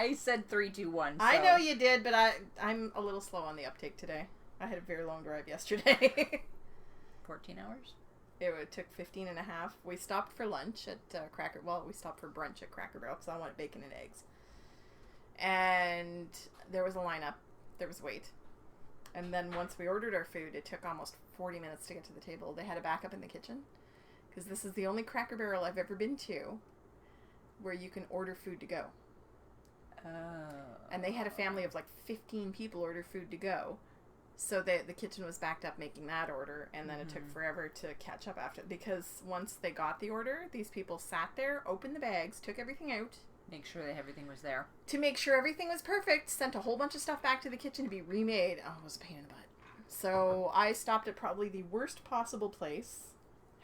I said 3, 2, 1. So. I know you did, but I'm a little slow on the uptake today. I had a very long drive yesterday. 14 hours? It took 15 and a half. We stopped for lunch at we stopped for brunch at Cracker Barrel because I wanted bacon and eggs. And there was a lineup. There was wait. And then once we ordered our food, it took almost 40 minutes to get to the table. They had a backup in the kitchen because this is the only Cracker Barrel I've ever been to where you can order food to go. And they had a family of like 15 people order food to go. So the kitchen was backed up making that order, and then it took forever to catch up after. Because once they got the order, these people sat there, opened the bags, took everything out. Make sure that everything was there. To make sure everything was perfect, sent a whole bunch of stuff back to the kitchen to be remade. Oh, it was a pain in the butt. So I stopped at probably the worst possible place.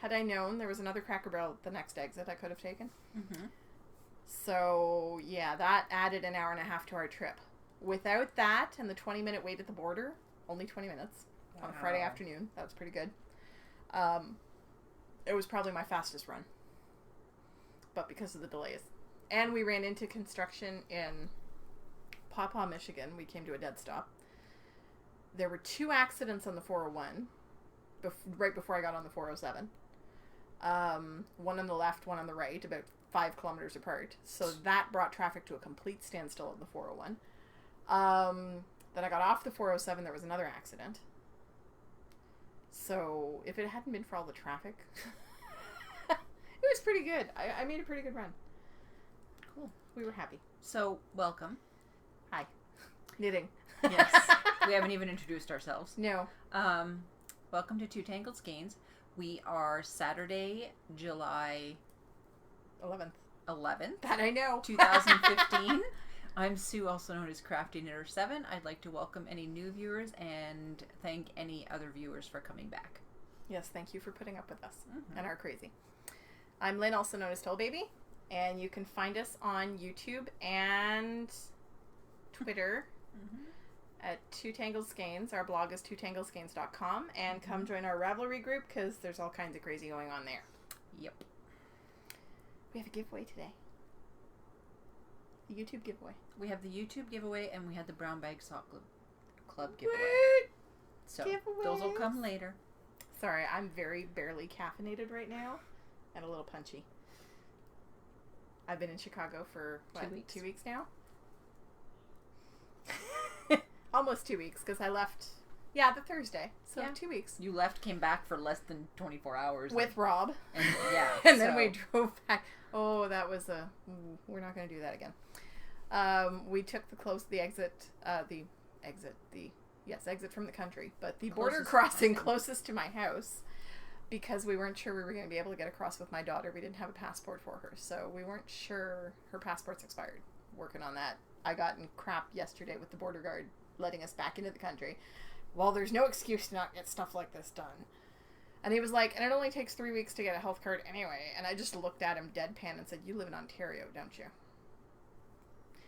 Had I known there was another Cracker Barrel at the next exit I could have taken. Mm-hmm. So, yeah, that added an hour and a half to our trip. Without that and the 20-minute wait at the border... Only 20 minutes on a Friday afternoon. That was pretty good. It was probably my fastest run. But because of the delays. And we ran into construction in Paw Paw, Michigan. We came to a dead stop. There were 2 accidents on the 401 right before I got on the 407. One on the left, one on the right, about 5 kilometers apart. So that brought traffic to a complete standstill on the 401. Then I got off the 407, there was another accident. So, if it hadn't been for all the traffic, it was pretty good. I made a pretty good run. Cool. We were happy. So, welcome. Hi. Knitting. Yes. We haven't even introduced ourselves. No. Welcome to Two Tangled Skeins. We are Saturday, July 11th. That I know. 2015. I'm Sue, also known as Crafty Knitter 7. I'd like to welcome any new viewers and thank any other viewers for coming back. Yes, thank you for putting up with us and our crazy. I'm Lynn, also known as Toll Baby, and you can find us on YouTube and Twitter at Two Tangled Skeins. Our blog is twotangledskeins.com, and come join our Ravelry group because there's all kinds of crazy going on there. Yep. We have a giveaway today. The YouTube giveaway. We have the YouTube giveaway, and we had the Brown Bag Sock Club giveaway. So Giveaways. Those will come later. Sorry, I'm very barely caffeinated right now and a little punchy. I've been in Chicago for, 2 weeks now? Almost 2 weeks, because I left, the Thursday. So 2 weeks. You left, came back for less than 24 hours. With Rob. And, and then we drove back. Oh, that was we're not going to do that again. We took the exit from the country, but the border crossing closest to my house, because we weren't sure we were going to be able to get across with my daughter. We didn't have a passport for her, so we weren't sure her passport's expired. Working on that. I got in crap yesterday with the border guard letting us back into the country. Well, there's no excuse to not get stuff like this done. And he was like, and it only takes 3 weeks to get a health card anyway. And I just looked at him deadpan and said, you live in Ontario, don't you?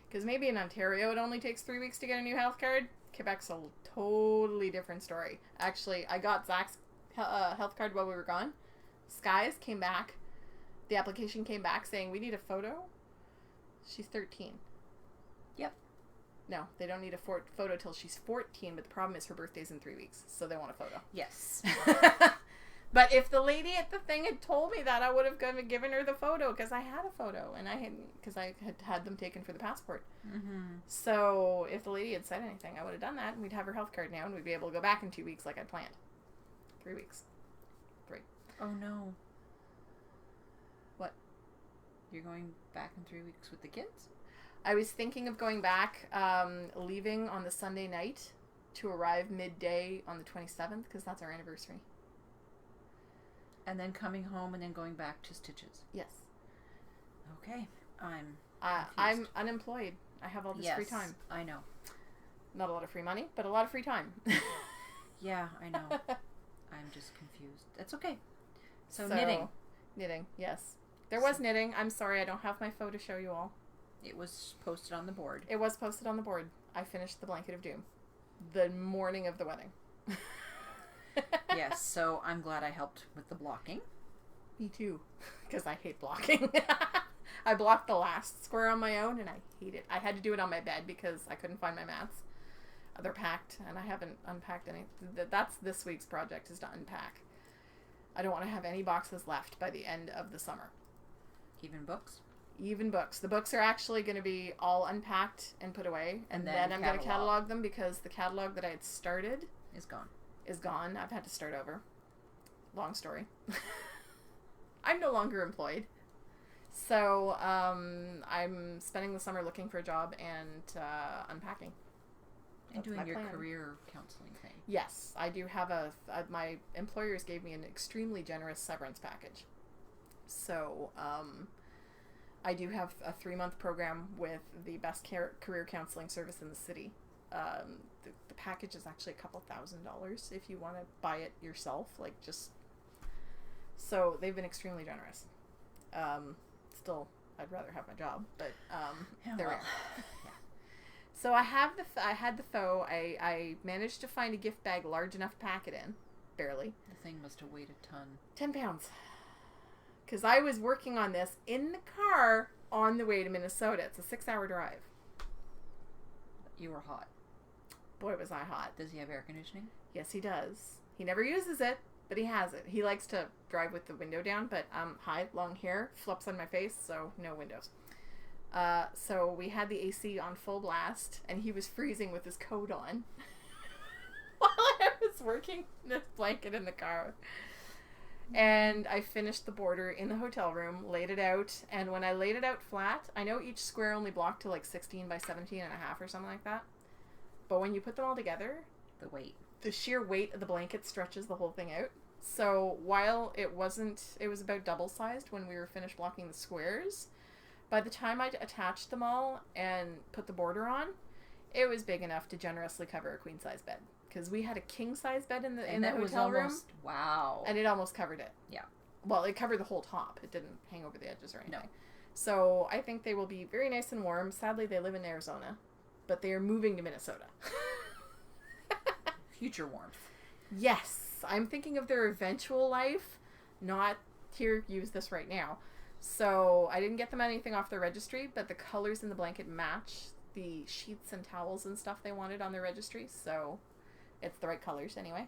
Because maybe in Ontario it only takes 3 weeks to get a new health card. Quebec's a totally different story. Actually, I got Zach's health card while we were gone. Sky's came back. The application came back saying, we need a photo. She's 13. Yep. No, they don't need a photo till she's 14, but the problem is her birthday's in 3 weeks, so they want a photo. Yes. But if the lady at the thing had told me that, I would have given her the photo, because I had a photo, and because I had them taken for the passport. Mm-hmm. So if the lady had said anything, I would have done that, and we'd have her health card now, and we'd be able to go back in 2 weeks like I'd planned. 3 weeks. 3. Oh, no. What? You're going back in 3 weeks with the kids? I was thinking of going back, leaving on the Sunday night to arrive midday on the 27th, because that's our anniversary. And then coming home and then going back to Stitches. Yes. Okay. I'm unemployed. I have all this free time. I know. Not a lot of free money, but a lot of free time. Yeah, I know. I'm just confused. That's okay. So knitting. Knitting, yes. There was knitting. I'm sorry, I don't have my photo to show you all. It was posted on the board. It was posted on the board. I finished the Blanket of Doom the morning of the wedding. Yes, so I'm glad I helped with the blocking. Me too, because I hate blocking. I blocked the last square on my own, and I hate it. I had to do it on my bed because I couldn't find my mats. They're packed, and I haven't unpacked any. That's this week's project, is to unpack. I don't want to have any boxes left by the end of the summer. Even books? Even books. The books are actually going to be all unpacked and put away, and then I'm going to catalog them because the catalog that I had started is gone. I've had to start over. Long story. I'm no longer employed. So I'm spending the summer looking for a job and unpacking. And doing your career counseling thing. Yes, I do have my employers gave me an extremely generous severance package. So I do have a 3-month program with the best career counseling service in the city. The package is actually a couple $1,000s if you want to buy it yourself. So they've been extremely generous. Still, I'd rather have my job, but there we are. So I had the faux. I managed to find a gift bag large enough to pack it in. Barely. The thing must have weighed a ton. 10 pounds. Because I was working on this in the car on the way to Minnesota. It's a 6-hour drive. You were hot. Boy, was I hot. Does he have air conditioning? Yes, he does. He never uses it, but he has it. He likes to drive with the window down, but high, long hair, flops on my face, so no windows. So we had the AC on full blast, and he was freezing with his coat on while I was working this blanket in the car. And I finished the border in the hotel room, laid it out, and when I laid it out flat, I know each square only blocked to 16 by 17 and a half or something like that. But when you put them all together, the sheer weight of the blanket stretches the whole thing out. So while it was about double sized when we were finished blocking the squares, by the time I attached them all and put the border on, it was big enough to generously cover a queen size bed. Because we had a king size bed in the hotel room. Wow. And it almost covered it. Yeah. Well, it covered the whole top. It didn't hang over the edges or anything. No. So I think they will be very nice and warm. Sadly, they live in Arizona, but they are moving to Minnesota. Future warmth. Yes. I'm thinking of their eventual life, not here, use this right now. So I didn't get them anything off their registry, but the colors in the blanket match the sheets and towels and stuff they wanted on their registry. So it's the right colors anyway.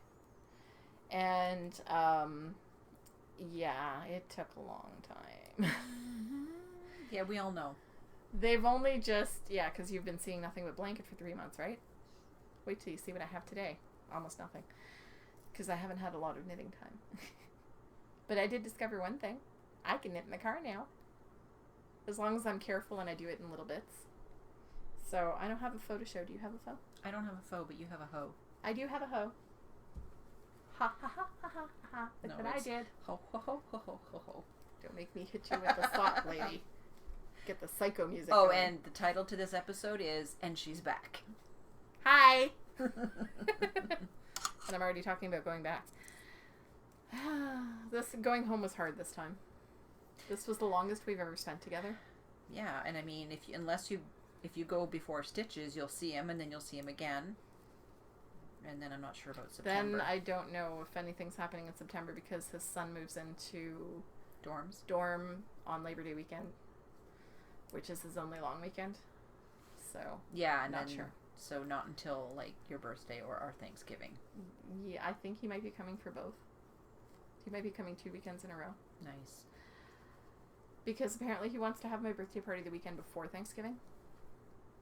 And, yeah, it took a long time. Yeah, we all know. They've only just, because you've been seeing nothing but blanket for 3 months, right? Wait till you see what I have today. Almost nothing. Because I haven't had a lot of knitting time. But I did discover one thing. I can knit in the car now. As long as I'm careful and I do it in little bits. So, I don't have a faux to show. Do you have a faux? I don't have a faux, but you have a hoe. I do have a hoe. Ha ha ha ha ha ha. Look what I did. Ho ho ho ho ho ho ho. Don't make me hit you with the sock, lady. Get the psycho music going. going. And the title to this episode is And She's Back. Hi! And I'm already talking about going back. Going home was hard this time. This was the longest we've ever spent together. Yeah, and I mean, if you go before stitches, you'll see him, and then you'll see him again. And then I'm not sure about September. Then I don't know if anything's happening in September because his son moves into dorm on Labor Day weekend, which is his only long weekend. So yeah, and not then, sure. So not until your birthday or our Thanksgiving. Yeah, I think he might be coming for both. He might be coming 2 weekends in a row. Nice. Because apparently he wants to have my birthday party the weekend before Thanksgiving.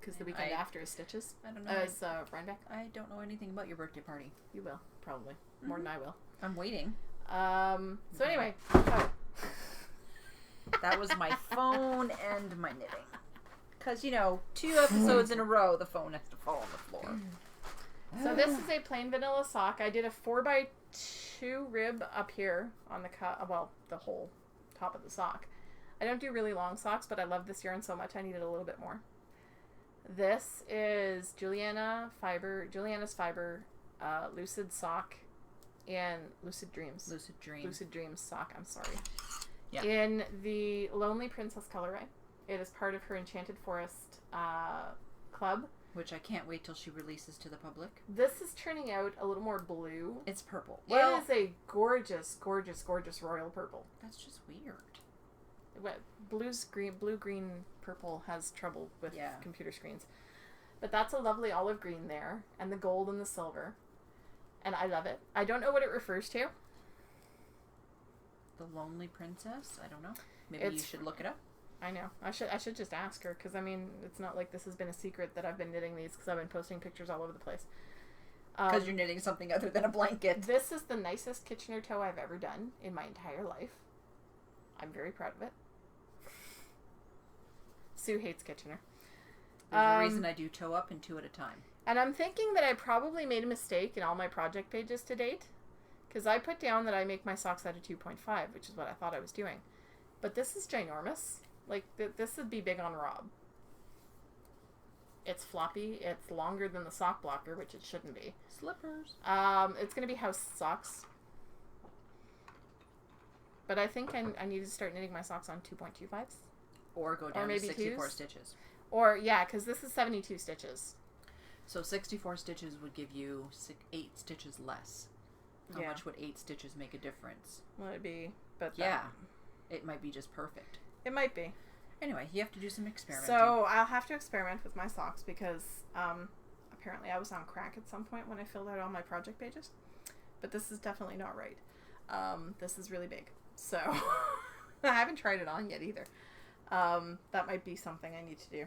Because the weekend after is Stitches. I don't know. Is Rhinebeck. I don't know anything about your birthday party. You will, probably. More than I will. I'm waiting. So anyway. Oh. That was my phone and my knitting. Because, 2 episodes in a row, the phone has to fall on the floor. So this is a plain vanilla sock. I did a 4x2 rib up here on the whole top of the sock. I don't do really long socks, but I love this yarn so much I needed a little bit more. This is Juliana's Fiber Lucid Sock and Lucid Dreams sock, I'm sorry. Yeah. In the Lonely Princess colorway. It is part of her Enchanted Forest club. Which I can't wait till she releases to the public. This is turning out a little more blue. It's purple. Well, it is a gorgeous, gorgeous, gorgeous royal purple. That's just weird. blue, green, purple has trouble with Yeah. computer screens. But that's a lovely olive green there, and the gold and the silver. And I love it. I don't know what it refers to. The Lonely Princess? I don't know. Maybe you should look it up. I know. I should just ask her, because, I mean, it's not like this has been a secret that I've been knitting these, because I've been posting pictures all over the place. Because you're knitting something other than a blanket. This is the nicest Kitchener toe I've ever done in my entire life. I'm very proud of it. Sue hates Kitchener. There's a reason I do toe up and 2 at a time. And I'm thinking that I probably made a mistake in all my project pages to date. Because I put down that I make my socks out of 2.5, which is what I thought I was doing. But this is ginormous. Like, this would be big on Rob. It's floppy. It's longer than the sock blocker, which it shouldn't be. Slippers. It's going to be house socks. But I think I need to start knitting my socks on 2.25s. Or go down to 64 stitches. Or, yeah, because this is 72 stitches. So 64 stitches would give you 8 stitches less. How much would 8 stitches make a difference? Well, it'd be, but yeah, it might be just perfect. It might be. Anyway, you have to do some experimenting. So I'll have to experiment with my socks because apparently I was on crack at some point when I filled out all my project pages. But this is definitely not right. This is really big. So I haven't tried it on yet either. That might be something I need to do.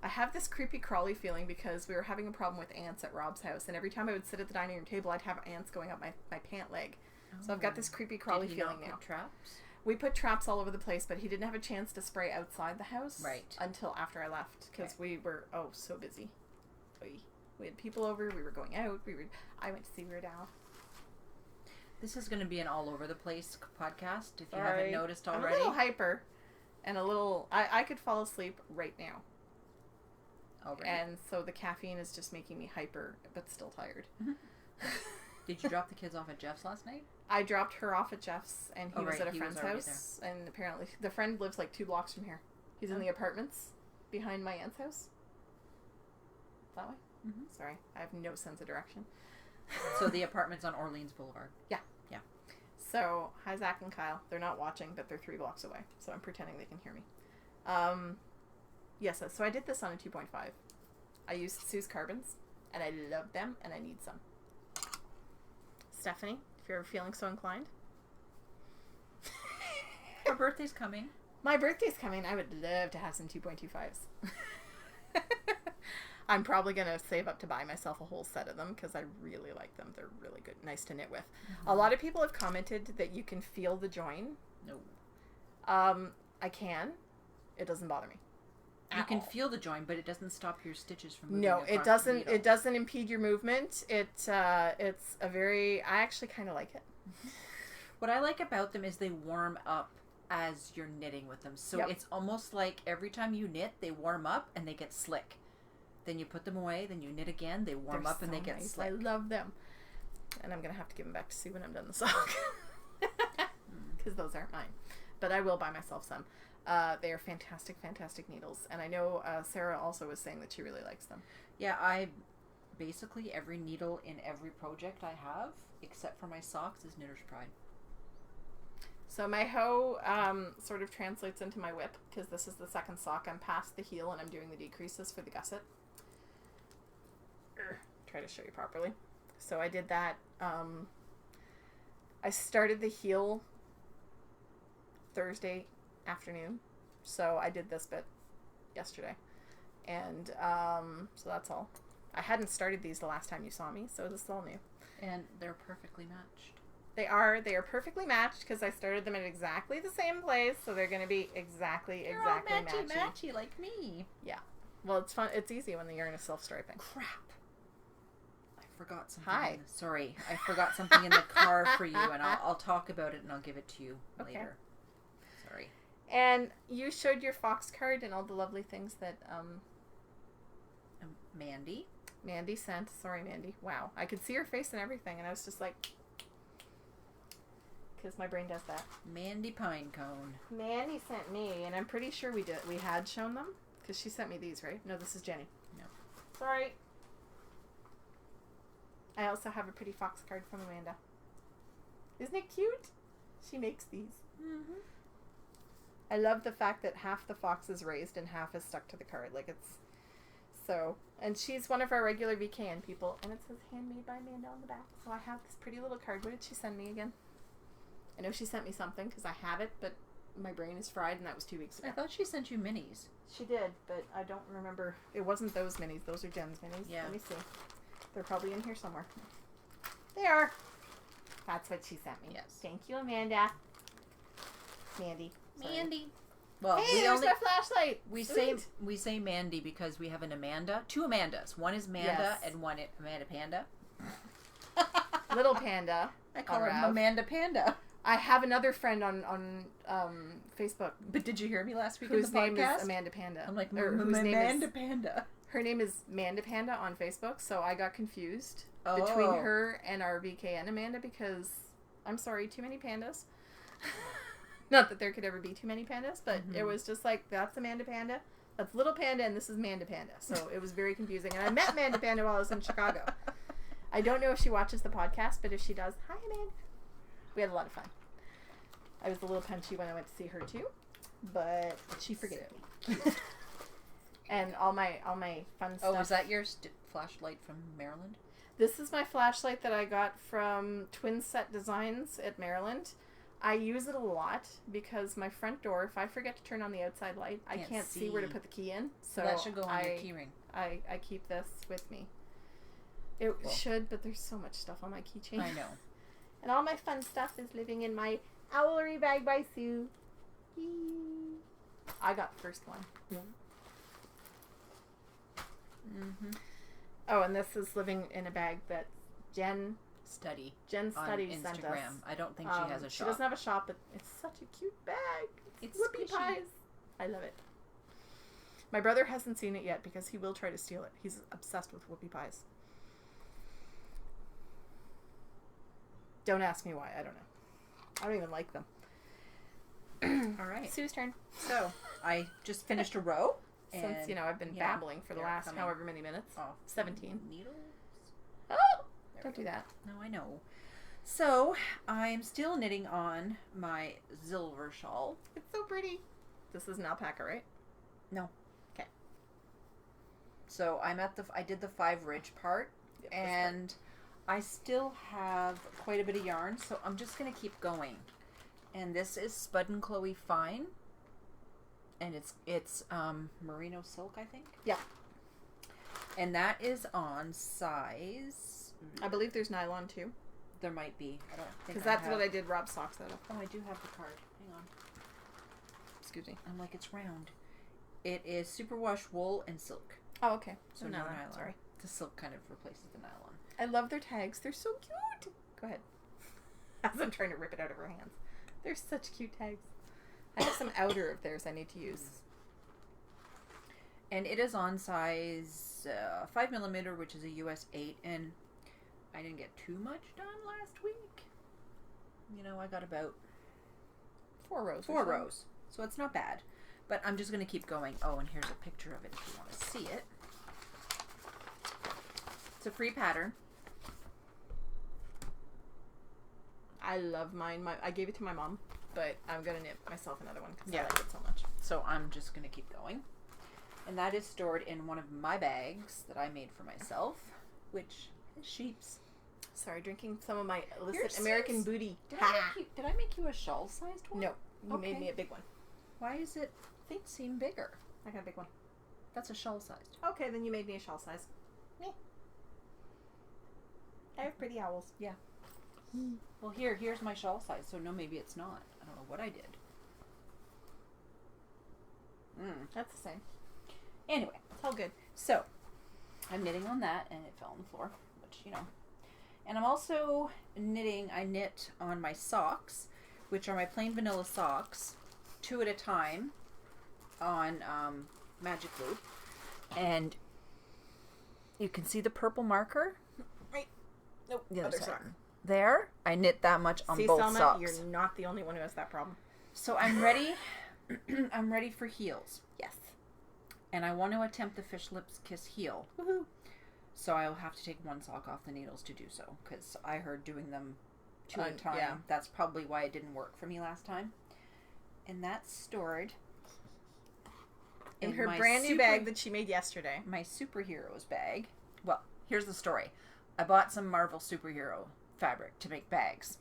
I have this creepy crawly feeling because we were having a problem with ants at Rob's house, and every time I would sit at the dining room table, I'd have ants going up my pant leg. So I've got this creepy crawly feeling now. Traps? We put traps all over the place, but he didn't have a chance to spray outside the house until after I left because we were so busy. We had people over. We were going out. I went to see Weird Al. This is going to be an all over the place podcast. If you haven't noticed already, I'm a little hyper, and a little. I could fall asleep right now. Already. And so the caffeine is just making me hyper, but still tired. Did you drop the kids off at Jeff's last night? I dropped her off at Jeff's, and he was at a he friend's house. There. And apparently, the friend lives like 2 blocks from here. He's in the apartments behind my aunt's house. That way? Mm-hmm. Sorry, I have no sense of direction. So the apartment's on Orleans Boulevard. Yeah. Yeah. So, hi Zach and Kyle. They're not watching, but they're 3 blocks away. So I'm pretending they can hear me. Yes, so I did this on a 2.5. I used Sue's carbons, and I love them, and I need some. Stephanie, if you're ever feeling so inclined. Her birthday's coming. My birthday's coming. I would love to have some 2.25s. I'm probably going to save up to buy myself a whole set of them because I really like them. They're really good, nice to knit with. Mm-hmm. A lot of people have commented that you can feel the join. No. I can. It doesn't bother me. You can feel the join, but it doesn't stop your stitches from moving. No, it doesn't. It doesn't impede your movement. It's a very. I actually kind of like it. What I like about them is they warm up as you're knitting with them. So it's almost like every time you knit, they warm up and they get slick. Then you put them away. Then you knit again. They warm up and they get slick. I love them. And I'm gonna have to give them back to Sue when I'm done the sock because those aren't mine. But I will buy myself some. They are fantastic, fantastic needles. And I know Sarah also was saying that she really likes them. Yeah, I basically every needle in every project I have, except for my socks, is Knitter's Pride. So my hoe sort of translates into my whip because this is the second sock. I'm past the heel and I'm doing the decreases for the gusset. Try to show you properly. So I did that. I started the heel Thursday afternoon, so I did this bit yesterday, and so that's all. I hadn't started these the last time you saw me, so this is all new. And they're perfectly matched. They are perfectly matched because I started them at exactly the same place, so they're going to be exactly matchy like me. Yeah. Well, it's fun. It's easy when the yarn is self-striping. Crap. I forgot something. Hi. Sorry, I forgot something in the car for you, and I'll talk about it and I'll give it to you later. Sorry. And you showed your Fox card and all the lovely things that Mandy sent. Sorry, Mandy. Wow. I could see her face and everything, and I was just like, because my brain does that. Mandy Pinecone. Mandy sent me, and I'm pretty sure we had shown them, because she sent me these, right? No, this is Jenny. No. Sorry. I also have a pretty Fox card from Amanda. Isn't it cute? She makes these. Mm-hmm. I love the fact that half the fox is raised and half is stuck to the card. Like, it's so... And she's one of our regular VKN people. And it says, handmade by Amanda on the back. So I have this pretty little card. What did she send me again? I know she sent me something because I have it, but my brain is fried, and that was 2 weeks ago. I thought she sent you minis. She did, but I don't remember. It wasn't those minis. Those are Jen's minis. Yeah. Let me see. They're probably in here somewhere. They are. That's what she sent me. Yes. Thank you, Amanda. Mandy. Sorry. Mandy. Well, Hey, there's my flashlight. We Sweet. say Mandy because we have an Amanda, 2 Amandas. One is Manda Yes. and one is Amanda Panda. Little Panda. I call I'll her have. Amanda Panda. I have another friend on Facebook But did you hear me last week whose in the name podcast? is Amanda Panda. I'm like, Or whose name Amanda is, Panda. her name is Manda Panda on Facebook, so I got confused Oh. between her and our VKN Amanda because, I'm sorry, too many pandas. Not that there could ever be too many pandas, but it was just like, that's Amanda Panda, that's Little Panda, and this is Manda Panda. So it was very confusing. And I met Manda Panda while I was in Chicago. I don't know if she watches the podcast, but if she does, hi, Amanda. We had a lot of fun. I was a little punchy when I went to see her too, but she forgave me. And all my fun stuff. Oh, was that your flashlight from Maryland? This is my flashlight that I got from Twin Set Designs at Maryland. I use it a lot because my front door, if I forget to turn on the outside light, I can't see where to put the key in. So that should go on your key ring. I keep this with me. It should, but there's so much stuff on my keychain. I know. And all my fun stuff is living in my owlery bag by Sue. I got the first one. Mm-hmm. Oh, and this is living in a bag that Jen Study on Instagram. sent us. I don't think she has a shop. She doesn't have a shop, but it's such a cute bag. It's whoopie squishy. pies. I love it. My brother hasn't seen it yet because he will try to steal it. He's obsessed with whoopie pies. Don't ask me why. I don't know. I don't even like them. All right. Sue's turn. So I just finished a row. Since, I've been babbling for the last however many minutes. Oh, 17. Needles? Oh! Don't do that. No, I know. So I'm still knitting on my silver shawl. It's so pretty. This is an alpaca, right? No. Okay. So I'm at I did the 5 ridge part, and I still have quite a bit of yarn, so I'm just going to keep going. And this is Spud and Chloe Fine. And it's merino silk, I think. Yeah. And that is on size. I believe there's nylon too. There might be. I don't think. Because that's what I did Rob socks out of. Oh, I do have the card. Hang on. Excuse me. I'm like, it's round. It is superwash wool and silk. Oh, okay. So no nylon. Sorry. The silk kind of replaces the nylon. I love their tags. They're so cute. Go ahead. As I'm trying to rip it out of her hands. They're such cute tags. I have some outer of theirs I need to use. And it is on size 5mm, which is a US 8. And I didn't get too much done last week. I got about 4 rows. 4 rows. So it's not bad. But I'm just going to keep going. Oh, and here's a picture of it if you want to see it. It's a free pattern. I love mine. I gave it to my mom, but I'm going to knit myself another one because I Yeah. like it so much. So I'm just going to keep going. And that is stored in one of my bags that I made for myself, which is sheep's. Sorry, drinking some of my illicit Yours American seems- booty. Did I make you a shawl-sized one? No, you Okay. made me a big one. Why is it? They seem bigger. I got a big one. That's a shawl-sized. Okay, then you made me a shawl size. Yeah. I have pretty owls. Yeah. Well, here's my shawl size. So no, maybe it's not. I don't know what I did. That's the same. Anyway, It's all good. so I'm knitting on that, and it fell on the floor, which And I'm also knitting. I knit on my socks, which are my plain vanilla socks, 2 at a time, on Magic Loop, and you can see the purple marker. Right. Nope. The other Other side. sock. There, I knit that much on See, both Selma, socks. you're not the only one who has that problem. So I'm ready. I'm ready for heels, Yes. and I want to attempt the Fish Lips Kiss heel. Woohoo. So I'll have to take one sock off the needles to do so, because I heard doing them 2 at a time. Yeah. That's probably why it didn't work for me last time. And that's stored in her brand new bag that she made yesterday. My superheroes bag. Well, here's the story. I bought some Marvel superhero fabric to make bags.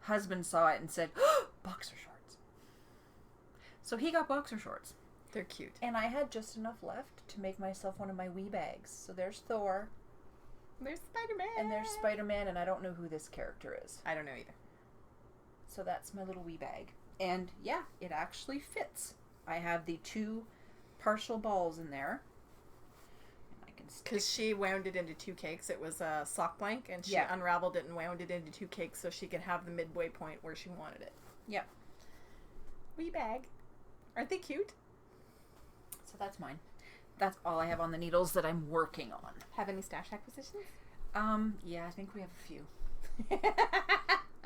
Husband saw it and said, oh, boxer shorts. So he got boxer shorts. They're cute. And I had just enough left to make myself one of my wee bags. So there's Thor. There's Spider-Man. And there's Spider-Man, and I don't know who this character is. I don't know either. So that's my little wee bag. And yeah, it actually fits. I have the 2 partial balls in there. And I can because she wound it into 2 cakes. It was a sock blank, and she unraveled it and wound it into 2 cakes so she could have the midway point where she wanted it. Yep. Wee bag. Aren't they cute? So that's mine. That's all I have on the needles that I'm working on. Have any stash acquisitions? Yeah, I think we have a few.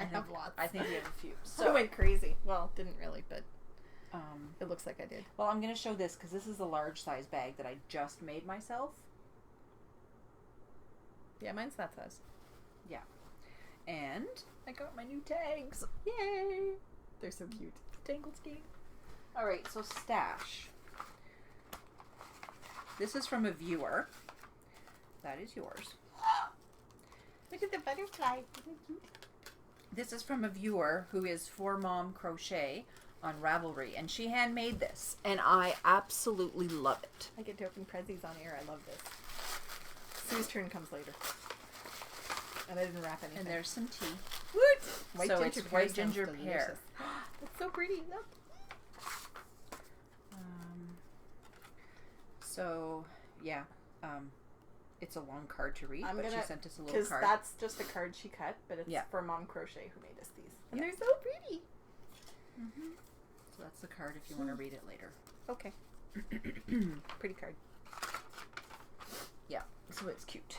I have lots. I think we have a few. So I went crazy. Well, didn't really, but it looks like I did. Well, I'm going to show this because this is the large size bag that I just made myself. Yeah, mine's that size. Yeah. And I got my new tags. Yay! They're so cute. Tangled Skeins. All right, so stash. This is from a viewer. That is yours. Look at the butterfly. Isn't it cute? This is from a viewer who is For Mom Crochet on Ravelry, and she handmade this, and I absolutely love it. I get to open prezzies on air. I love this. Sue's turn comes later. And I didn't wrap anything. And there's some tea. Woot! So it's white ginger pear. That's so pretty. Look. So, yeah. It's a long card to read, but she sent us a little card. Because that's just the card she cut, but it's For Mom Crochet who made us these. And they're so pretty. Mm-hmm. So that's the card if you want to read it later. Okay. Pretty card. Yeah, so it's cute.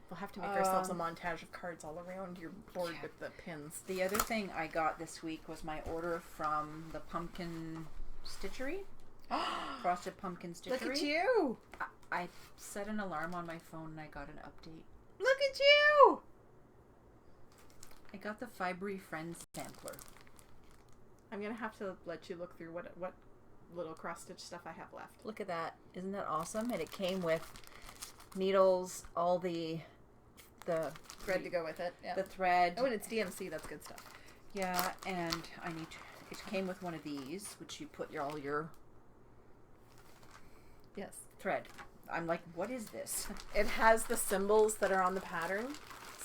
We'll have to make ourselves a montage of cards all around your board with the pins. The other thing I got this week was my order from the Pumpkin Stitchery. Frosted Pumpkin Stitchery. Look at you! I set an alarm on my phone and I got an update. Look at you! I got the Fibery Friends sampler. I'm going to have to let you look through what little cross-stitch stuff I have left. Look at that. Isn't that awesome? And it came with needles, all the thread to go with it. Yeah. The thread. Oh, and it's DMC. That's good stuff. Yeah, and it came with one of these, which you put all your thread. I'm like, what is this? It has the symbols that are on the pattern.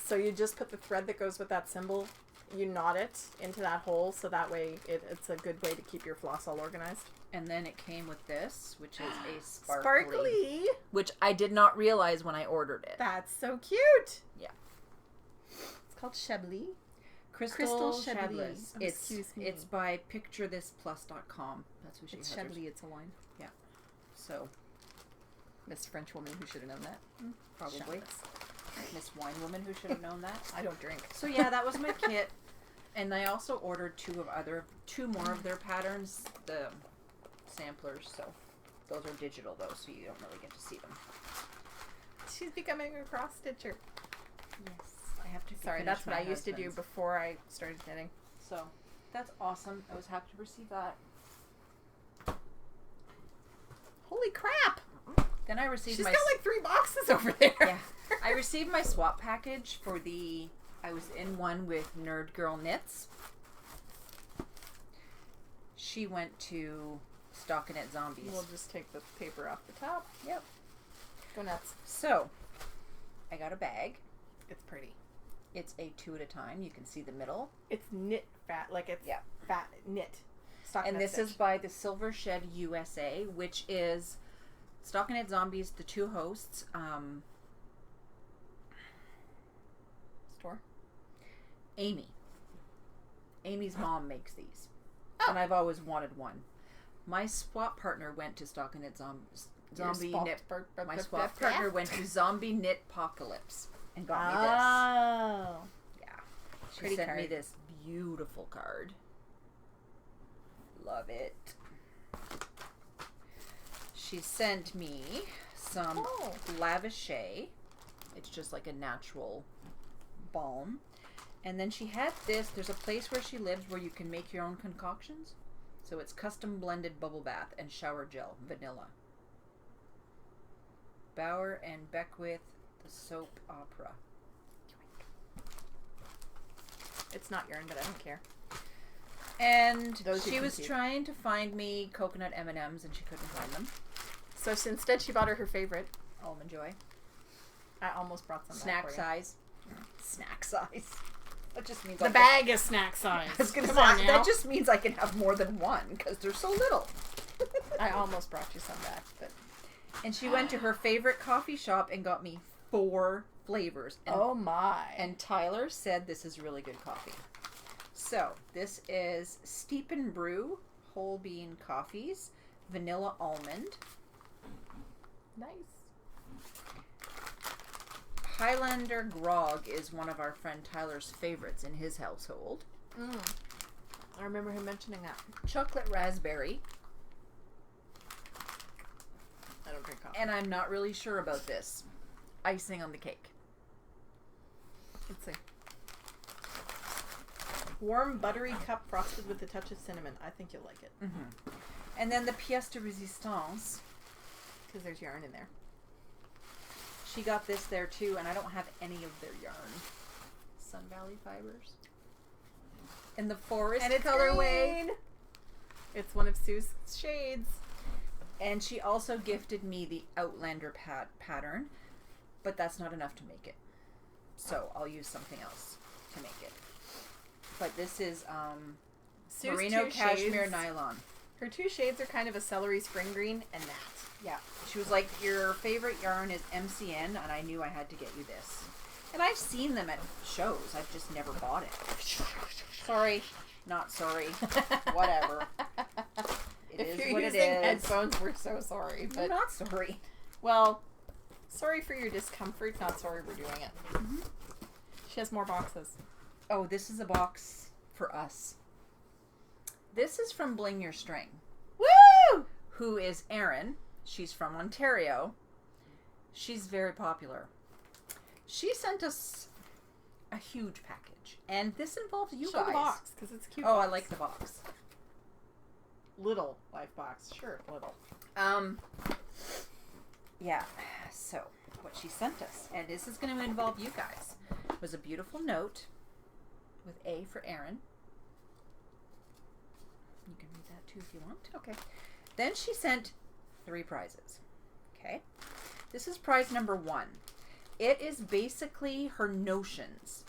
So you just put the thread that goes with that symbol, you knot it into that hole, so that way it's a good way to keep your floss all organized. And then it came with this, which is a sparkly, which I did not realize when I ordered it. That's so cute. Yeah. It's called Chablis. Crystal Chablis. Oh, excuse me. It's by picturethisplus.com. That's who she has. Chablis, it's a wine. Yeah. So, Miss French woman who should have known that. Probably. Miss Wine Woman who should have known that. I don't drink. So yeah, that was my kit. And I also ordered two more of their patterns, the samplers. So those are digital though, so you don't really get to see them. She's becoming a cross stitcher. Yes, I have to. Sorry, that's what I used to do before I started knitting. So that's awesome. I was happy to receive that. Holy crap! Then I received She's got like 3 boxes over there. Yeah. I received my swap package for I was in one with Nerd Girl Knits. She went to Stockinette Zombies. We'll just take the paper off the top. Yep. Go nuts. So, I got a bag. It's pretty. It's a 2 at a time. You can see the middle. It's knit fat, like it's fat knit. And this is by the Silver Shed USA, which is Stockinette Zombies, the 2 hosts. Store? Amy's mom makes these. And I've always wanted one. My swap partner went to Stockinette Zombie Knit. My swap partner went to Zombie Knit Apocalypse and got me this. Oh. Yeah. She sent me this beautiful card. Love it. She sent me some Lavishay. It's just like a natural balm. And then she had this. There's a place where she lives where you can make your own concoctions. So it's custom blended bubble bath and shower gel, vanilla. Bauer and Beckwith, the soap opera. It's not yarn, but I don't care. And she was trying to find me coconut M&Ms and she couldn't find them. So instead she bought her favorite. Almond Joy. I almost brought some snack back for size. Snack size. That just means the bag is snack size. I was gonna say, that just means I can have more than one because they're so little. I almost brought you some back, but. And she went to her favorite coffee shop and got me 4 flavors. And, oh my! And Tyler said this is really good coffee. So this is Steep and Brew whole bean coffees, vanilla almond. Nice. Highlander Grog is one of our friend Tyler's favorites in his household. I remember him mentioning that. Chocolate raspberry. I don't drink coffee. And I'm not really sure about this. Icing on the cake. Let's see. Warm buttery cup frosted with a touch of cinnamon. I think you'll like it. Mm-hmm. And then the pièce de résistance. Because there's yarn in there. She got this there too, and I don't have any of their yarn. Sun Valley Fibers. In the forest and it's colorway. Green. It's one of Sue's shades. And she also gifted me the Outlander pattern, but that's not enough to make it. So I'll use something else to make it. But this is Sue's merino cashmere nylon. Her 2 shades are kind of a celery spring green and that. Yeah. She was like, your favorite yarn is MCN, and I knew I had to get you this. And I've seen them at shows. I've just never bought it. Sorry. Not sorry. Whatever. It is what it is. If you're using headphones, we're so sorry. But I'm not sorry. Well, sorry for your discomfort. Not sorry we're doing it. Mm-hmm. She has more boxes. Oh, this is a box for us. This is from Bling Your String. Woo! Who is Erin. She's from Ontario. She's very popular. She sent us a huge package. And this involves you guys. Show the box, because it's cute. Oh, box. I like the box. Little life box. Sure, little. Yeah. So, what she sent us, and this is going to involve you guys, was a beautiful note with A for Erin. You can read that too if you want. Okay. Then she sent 3 prizes. Okay. This is prize number 1. It is basically her notions.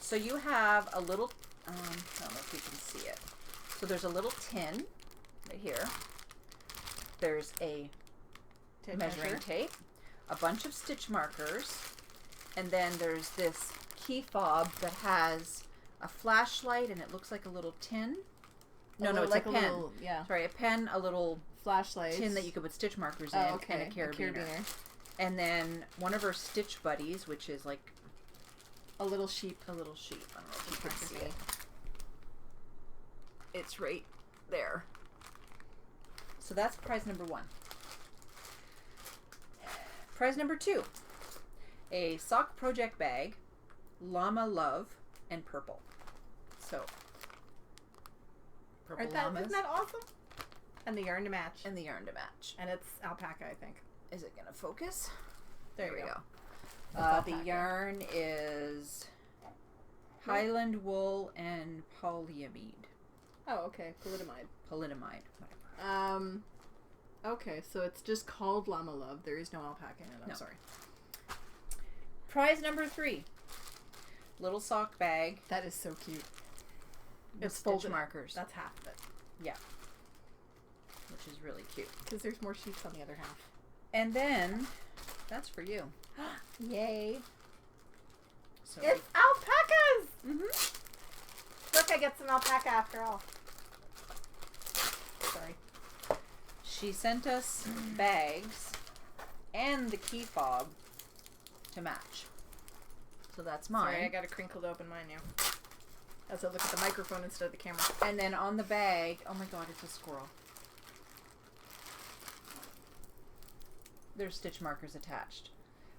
So you have a little, I don't know if you can see it. So there's a little tin right here. There's a measuring tape, a bunch of stitch markers, and then there's this key fob that has a flashlight and it looks like a little tin. No, it's like a pen. Little, yeah. Sorry, a pen, a little flashlight tin that you could put stitch markers in, okay. and a carabiner. And then one of her stitch buddies, which is like a little sheep. A little sheep. I don't know if you can see it. It's right there. So that's prize number 1. Prize number 2. A sock project bag, llama love, and purple. So purple llamas. Isn't that awesome? And the yarn to match. And the yarn to match. And it's alpaca, I think. Is it gonna focus? There we go. The yarn is Highland wool and polyamide. Oh, okay. Polyamide. Whatever. Okay, so it's just called Llama Love. There is no alpaca in it. I'm sorry. Prize number 3. Little sock bag. That is so cute. It's stitch markers. That's half of it. Yeah. Which is really cute. Because there's more sheets on the other half. And then, that's for you. Yay. So it's alpacas! Mm-hmm. Look, I get some alpaca after all. Sorry. She sent us bags and the key fob to match. So that's mine. Sorry, I got a crinkled open mine now. As I look at the microphone instead of the camera. And then on the bag, oh my god, it's a squirrel. There's stitch markers attached.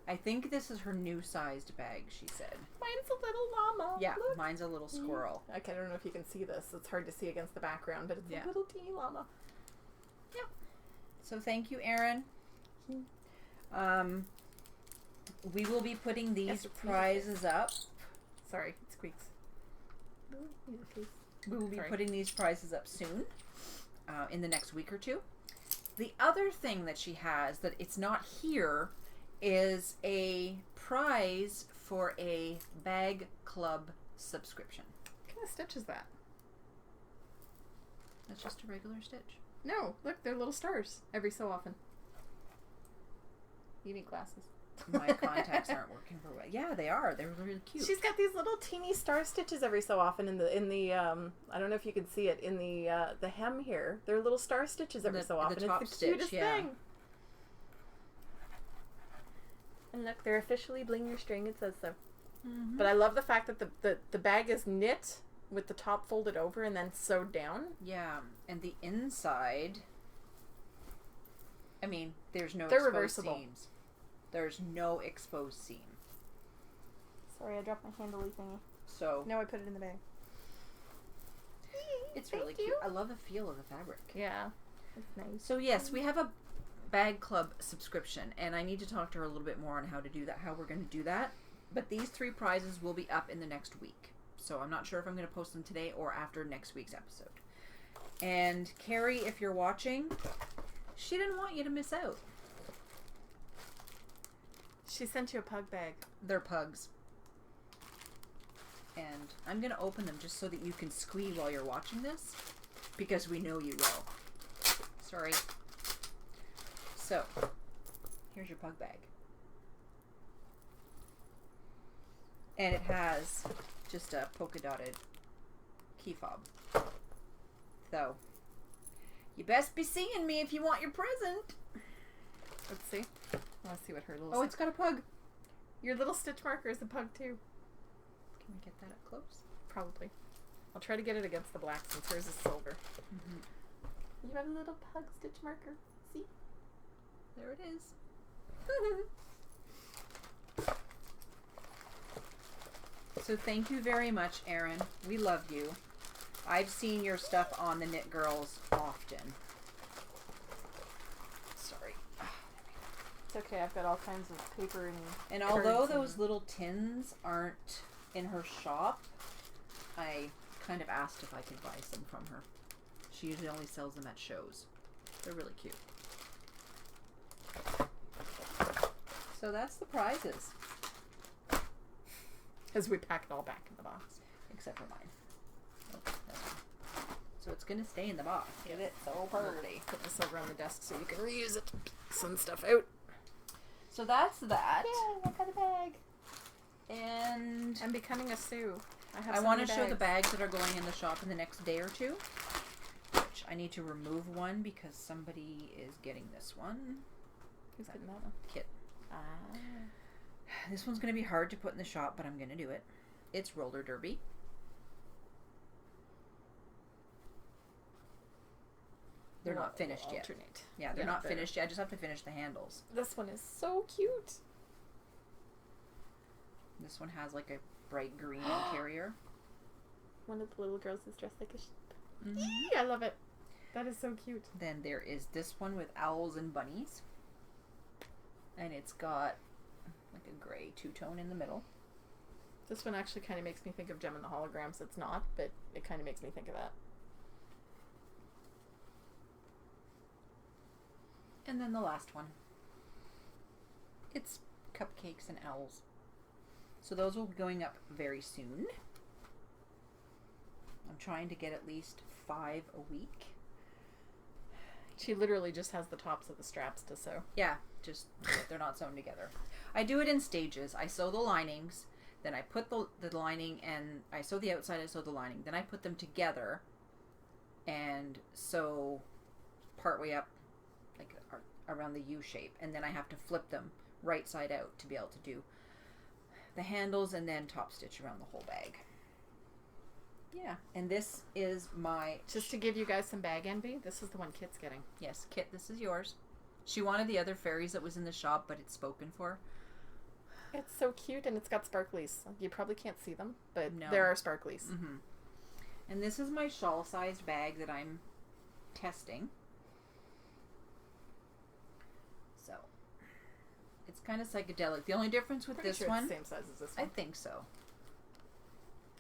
I think this is her new sized bag, she said. Mine's a little llama. Yeah, Look. mine's a little squirrel. Okay, I don't know if you can see this. It's hard to see against the background, but it's a little teeny llama. Yep. So thank you, Erin. We will be putting these prizes up. Sorry, it squeaks. We will be putting these prizes up soon, in the next week or two. The other thing that she has that it's not here is a prize for a bag club subscription. What kind of stitch is that? That's just a regular stitch. No, look, they're little stars every so often. You need glasses. My contacts aren't working for well. Yeah, they are. They're really cute. She's got these little teeny star stitches every so often in the I don't know if you can see it in the hem here. They're little star stitches every so often. Top it's the cutest thing. And look, they're officially bling your string. It says so. Mm-hmm. But I love the fact that the bag is knit with the top folded over and then sewed down. Yeah, and the inside. I mean, there's no they're exposed reversible seams. There's no exposed seam. Sorry, I dropped my handly thingy. So now I put it in the bag. It's really cute. I love the feel of the fabric. Yeah, it's nice. So yes, we have a bag club subscription, and I need to talk to her a little bit more on how to do that, how we're going to do that. But these 3 prizes will be up in the next week. So I'm not sure if I'm going to post them today or after next week's episode. And Carrie, if you're watching, she didn't want you to miss out. She sent you a pug bag. They're pugs. And I'm going to open them just so that you can squee while you're watching this, because we know you will. Sorry. So, here's your pug bag. And it has just a polka dotted key fob. So, you best be seeing me if you want your present. Let's see. Let's see what her little... Oh, it's got a pug. Your little stitch marker is a pug too. Can we get that up close? Probably. I'll try to get it against the black since hers is silver. Mm-hmm. You have a little pug stitch marker. See? There it is. So thank you very much, Erin. We love you. I've seen your stuff on the Knit Girls often. Sorry. It's okay. I've got all kinds of paper and although those little tins aren't in her shop, I kind of asked if I could buy some from her. She usually only sells them at shows. They're really cute. So that's the prizes. As we pack it all back in the box. Except for mine. Oh, that's fine. So it's going to stay in the box. Get it? So pretty. Put this over on the desk so you can reuse it. Send stuff out. So that's that. Yeah, I got a bag. And I'm becoming a Sue. I want to show the bags that are going in the shop in the next day or two. Which I need to remove one because somebody is getting this one. Who's getting that one? Kit. Ah. This one's going to be hard to put in the shop, but I'm going to do it. It's roller derby. They're not finished yet. Yeah, they're not finished yet. I just have to finish the handles. This one is so cute. This one has like a bright green interior. One of the little girls is dressed like a sheep. Mm-hmm. I love it. That is so cute. Then there is this one with owls and bunnies. And it's got like a gray two-tone in the middle. This one actually kind of makes me think of Gem and the Holograms. It's not, but it kind of makes me think of that. And then the last one. It's cupcakes and owls. So those will be going up very soon. I'm trying to get at least 5 a week. She literally just has the tops of the straps to sew. Yeah, just they're not sewn together. I do it in stages. I sew the linings, then I put the lining, and I sew the outside, I sew the lining. Then I put them together and sew partway up, like around the U shape. And then I have to flip them right side out to be able to do the handles and then top stitch around the whole bag. Yeah, and this is my... Just to give you guys some bag envy, this is the one Kit's getting. Yes, Kit, this is yours. She wanted the other fairies that was in the shop, but it's spoken for. It's so cute, and it's got sparklies. You probably can't see them, but No. there are sparklies. Mm-hmm. And this is my shawl-sized bag that I'm testing. So, it's kind of psychedelic. The only difference with this one... It's the same size as this one. I think so.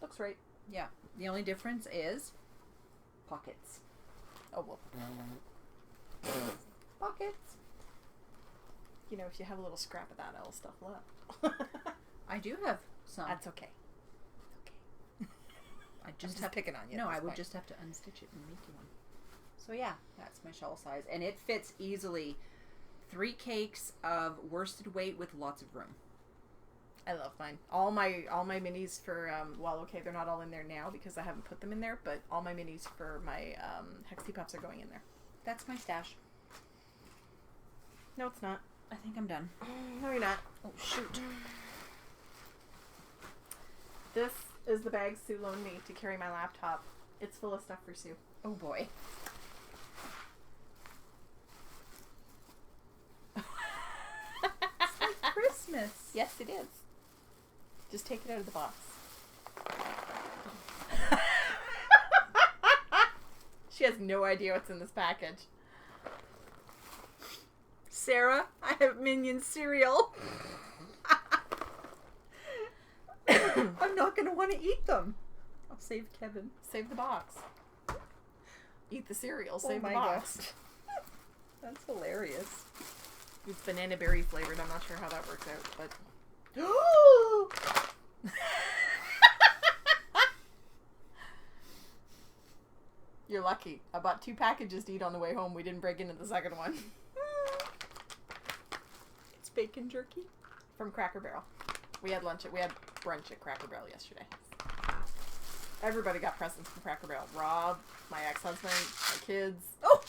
Looks right. Yeah. The only difference is pockets. Oh, well. Pockets. You know, if you have a little scrap of that, I'll stuff up. I do have some. That's okay. I I'm just just have picking on you. No, at I this would point. just have to unstitch it and make you one. So yeah, that's my shawl size, and it fits easily 3 cakes of worsted weight with lots of room. I love mine. All my minis for well, okay, they're not all in there now because I haven't put them in there, but all my minis for my Hexy Puffs are going in there. That's my stash. No, it's not. I think I'm done. No, you're not. Oh shoot. This is the bag Sue loaned me to carry my laptop. It's full of stuff for Sue. Oh boy. It's like Christmas. Yes, it is. Just take it out of the box. She has no idea what's in this package. Sarah, I have Minion cereal. I'm not going to want to eat them. I'll save Kevin. Save the box. Eat the cereal. Oh Save the my box. gosh. That's hilarious. It's banana berry flavored. I'm not sure how that works out, but... You're lucky. I bought 2 packages to eat on the way home. We didn't break into the second one. It's bacon jerky. From Cracker Barrel. We had brunch at Cracker Barrel yesterday. Everybody got presents from Cracker Barrel. Rob, my ex-husband, my kids. Oh!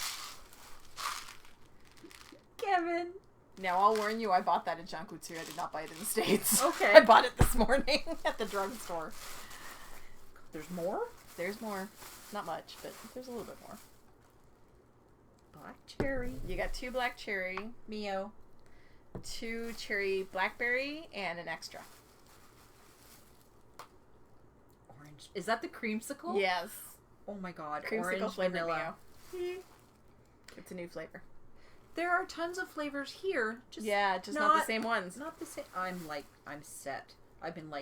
Kevin. Now, I'll warn you, I bought that at Jean Couture. I did not buy it in the States. Okay. I bought it this morning at the drugstore. There's more? There's more. Not much, but there's a little bit more. Black cherry. You got 2 black cherry, Mio. 2 cherry blackberry, and an extra. Orange. Is that the creamsicle? Yes. Oh my god. Creamsicle Orange flavored vanilla. Mio. It's a new flavor. There are tons of flavors here. Just not the same ones. Not the same. I'm set. I've been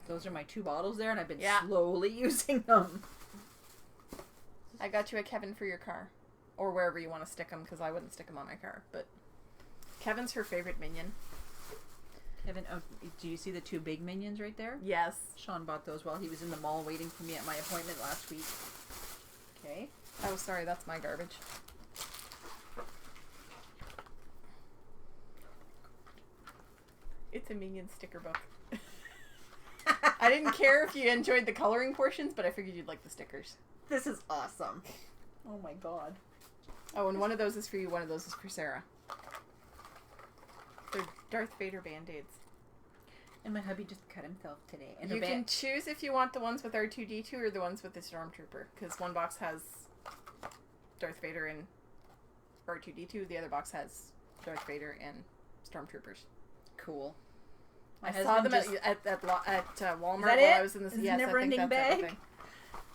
those are my 2 bottles there, and I've been Yeah. slowly using them. I got you a Kevin for your car. Or wherever you want to stick them, because I wouldn't stick them on my car. But Kevin's her favorite Minion. Kevin, oh, do you see the 2 big Minions right there? Yes. Sean bought those while he was in the mall waiting for me at my appointment last week. Okay. Oh, sorry, that's my garbage. It's a Minion sticker book. I didn't care if you enjoyed the coloring portions, but I figured you'd like the stickers. This is awesome. Oh my god. Oh, and one of those is for you, one of those is for Sarah. They're Darth Vader Band-Aids. And my hubby just cut himself today. And You can choose if you want the ones with R2-D2 or the ones with the Stormtrooper, because one box has Darth Vader and R2-D2, the other box has Darth Vader and Stormtroopers. Cool. I saw them at Walmart while I was in this. Is Yes, never-ending I think that's bag? everything.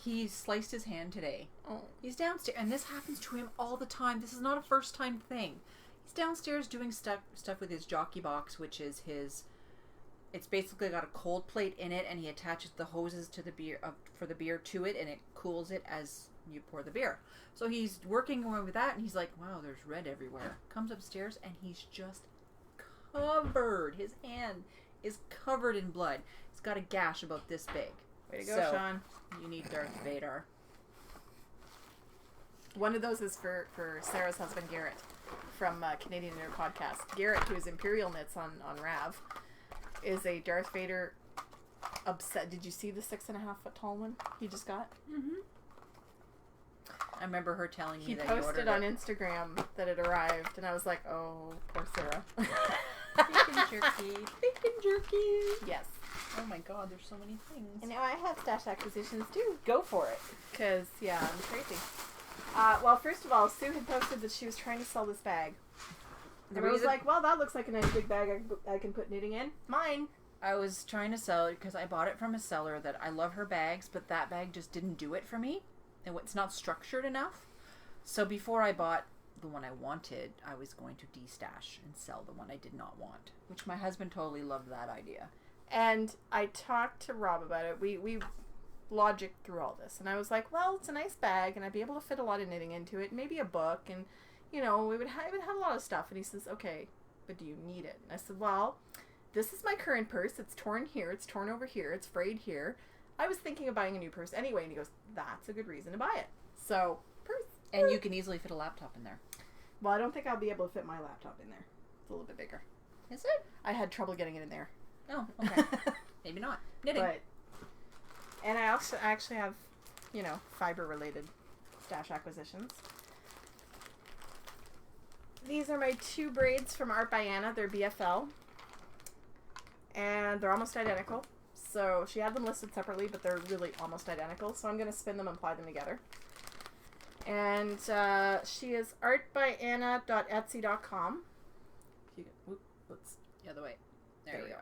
He sliced his hand today. Oh. He's downstairs, and this happens to him all the time. This is not a first-time thing. He's downstairs doing stuff with his jockey box, which is his... It's basically got a cold plate in it, and he attaches the hoses to the beer for the beer to it, and it cools it as you pour the beer. So he's working away with that, and he's like, wow, there's red everywhere. Comes upstairs, and he's just covered. His hand is covered in blood. He's got a gash about this big. Way to go, Sean. You need Darth Vader. One of those is for Sarah's husband, Garrett, from Canadian Nerd Podcast. Garrett, who is Imperial Knits on Rav, is a Darth Vader upset. Did you see the 6.5 foot tall one he just got? Mm-hmm. I remember her telling me He that posted on Instagram that it arrived, and I was like, oh, poor Sarah. Bacon jerky. Bacon jerky. Yes. Oh my god, there's so many things. And now I have stash acquisitions too. Go for it. Because, yeah, I'm crazy. Well, first of all, Sue had posted that she was trying to sell this bag. And I was like, well, that looks like a nice big bag I can put knitting in. Mine. I was trying to sell it because I bought it from a seller that I love her bags, but that bag just didn't do it for me. It's not structured enough. So before I bought the one I wanted, I was going to destash and sell the one I did not want, which my husband totally loved that idea. And I talked to Rob about it. We logicked through all this, and I was like, well, it's a nice bag, and I'd be able to fit a lot of knitting into it, maybe a book, and, you know, it would have a lot of stuff. And he says, okay, but do you need it? And I said, well, this is my current purse. It's torn here. It's torn over here. It's frayed here. I was thinking of buying a new purse anyway. And he goes, that's a good reason to buy it. So, purse. And you can easily fit a laptop in there. Well, I don't think I'll be able to fit my laptop in there. It's a little bit bigger. Is it? I had trouble getting it in there. Oh, okay. Maybe not. Knitting. And I actually have, you know, fiber-related stash acquisitions. These are my 2 braids from Art by Anna. They're BFL. And they're almost identical. So she had them listed separately, but they're really almost identical. So I'm going to spin them and apply them together. And she is artbyanna.etsy.com. Whoops. The other way. There you go.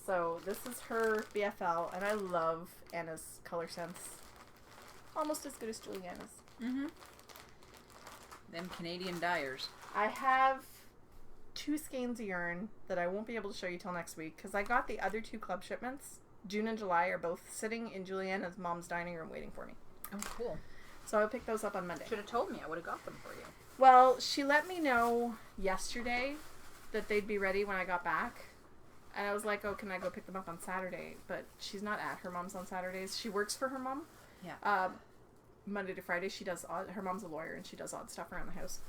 So this is her BFL, and I love Anna's color sense. Almost as good as Juliana's. Mm-hmm. Them Canadian dyers. I have 2 skeins of yarn that I won't be able to show you till next week because I got the other 2 club shipments. June and July are both sitting in Juliana's mom's dining room waiting for me. Oh, cool. So I'll pick those up on Monday. Should have told me. I would have got them for you. Well, she let me know yesterday that they'd be ready when I got back. And I was like, oh, can I go pick them up on Saturday? But she's not at her mom's on Saturdays. She works for her mom. Yeah. Monday to Friday, she does odd. Her mom's a lawyer, and she does odd stuff around the house.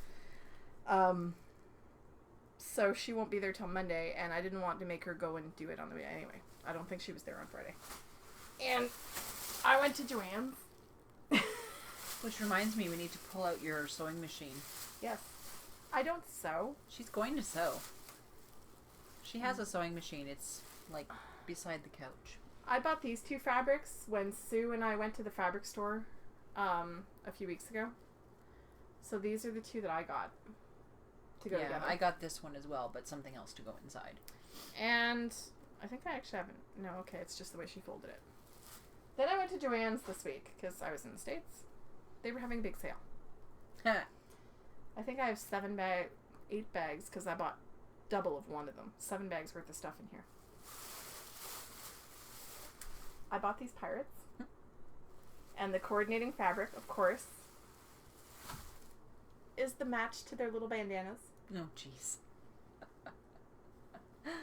So she won't be there till Monday, and I didn't want to make her go and do it on the way. Anyway, I don't think she was there on Friday. And I went to Joann's. Which reminds me, we need to pull out your sewing machine. Yes. I don't sew. She's going to sew. She has a sewing machine. It's, like, beside the couch. I bought these 2 fabrics when Sue and I went to the fabric store a few weeks ago. So these are the 2 that I got to go together. I got this one as well, but something else to go inside. And I think I actually haven't. No, okay, it's just the way she folded it. Then I went to Joann's this week because I was in the States. They were having a big sale. I think I have 8 bags because I bought double of one of them. 7 bags worth of stuff in here. I bought these pirates. And the coordinating fabric, of course, is the match to their little bandanas. Oh, jeez. That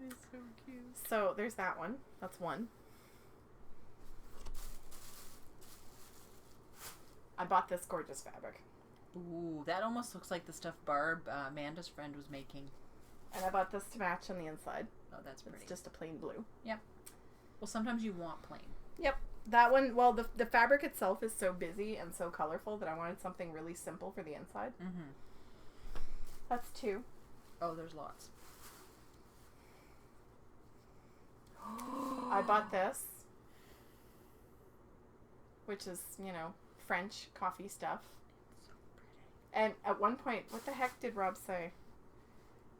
is so cute. So there's that one. That's one. I bought this gorgeous fabric. Ooh, that almost looks like the stuff Barb, Amanda's friend, was making. And I bought this to match on the inside. Oh, that's pretty. It's just a plain blue. Yep. Well, sometimes you want plain. Yep. That one, well, the fabric itself is so busy and so colorful that I wanted something really simple for the inside. Mm-hmm. That's 2. Oh, there's lots. I bought this, which is, you know, French coffee stuff. It's so pretty. And at one point, what the heck did Rob say?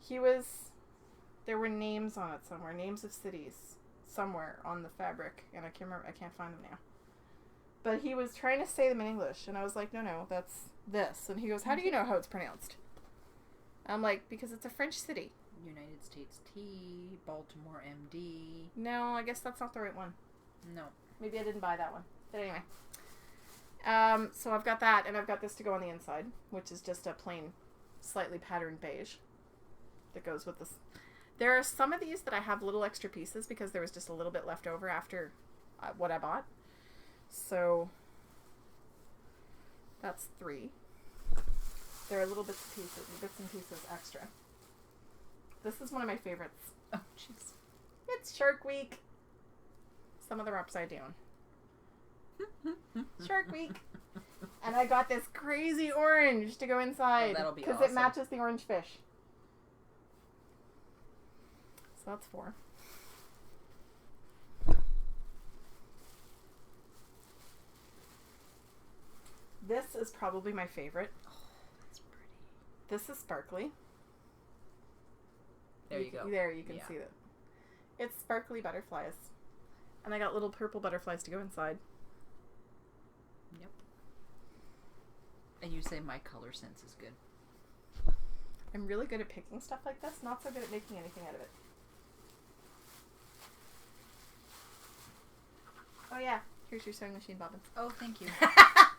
There were names on it somewhere, names of cities somewhere on the fabric, and I can't find them now. But he was trying to say them in English, and I was like, no, that's this. And he goes, how do you know how it's pronounced? I'm like, because it's a French city. United States T, Baltimore MD. No, I guess that's not the right one. No. Maybe I didn't buy that one. But anyway. So I've got that, and I've got this to go on the inside, which is just a plain, slightly patterned beige that goes with this. There are some of these that I have little extra pieces because there was just a little bit left over after what I bought. So that's 3. There are little bits and pieces extra. This is one of my favorites. Oh, jeez. It's Shark Week. Some of them are upside down. Shark Week. And I got this crazy orange to go inside. Oh, that'll be because awesome. it matches the orange fish. So that's 4. This is probably my favorite. Oh, that's pretty. This is sparkly. There you go. There you can see that. It's sparkly butterflies. And I got little purple butterflies to go inside. Yep. And you say my color sense is good. I'm really good at picking stuff like this, not so good at making anything out of it. Oh yeah, here's your sewing machine, bobbin. Oh, thank you.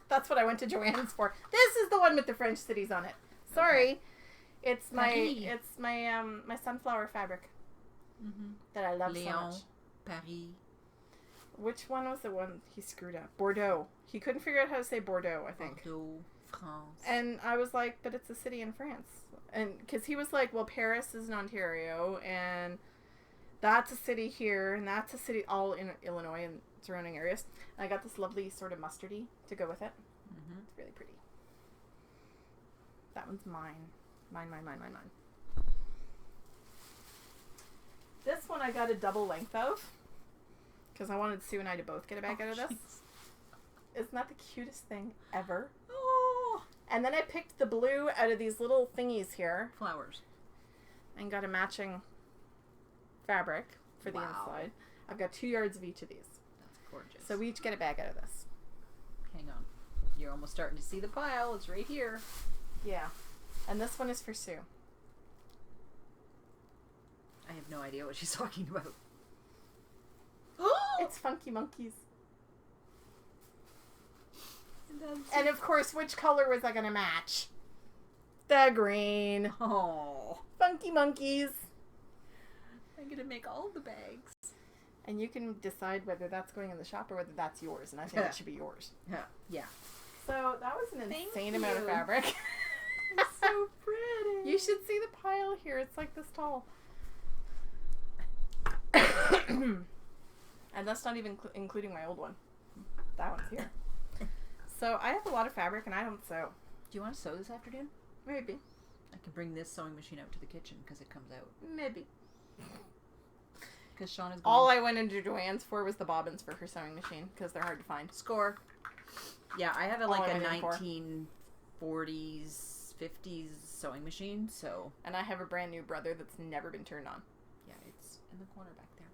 That's what I went to Joann's for. This is the one with the French cities on it. Sorry. Okay. It's my my sunflower fabric that I love so much. Paris. Which one was the one he screwed up? Bordeaux. He couldn't figure out how to say Bordeaux, I think. Bordeaux, France. And I was like, but it's a city in France. And because he was like, well, Paris is in Ontario, and that's a city here, and that's a city all in Illinois and surrounding areas. And I got this lovely sort of mustardy to go with it. It's really pretty. That one's mine. Mine. This one I got a double length of because I wanted Sue and I to both get a bag out of this. Isn't that the cutest thing ever? Oh! And then I picked the blue out of these little thingies here. Flowers. And got a matching fabric for the inside. I've got 2 yards of each of these. That's gorgeous. So we each get a bag out of this. Hang on. You're almost starting to see the pile. It's right here. Yeah. And this one is for Sue. I have no idea what she's talking about. It's Funky Monkeys. And of course, which color was I going to match? The green. Oh. Funky Monkeys. I'm going to make all the bags. And you can decide whether that's going in the shop or whether that's yours. And I think it should be yours. Yeah. So that was an insane amount of fabric. It's so pretty. You should see the pile here. It's like this tall. And that's not even including my old one. That one's here. So I have a lot of fabric and I don't sew. Do you want to sew this afternoon? Maybe. I can bring this sewing machine out to the kitchen because it comes out. Maybe. Because Sean is going... All I went into Joann's for was the bobbins for her sewing machine because they're hard to find. Score. Yeah, I have a 1940s, 50s sewing machine, so... And I have a brand new brother that's never been turned on. Yeah, it's in the corner back there.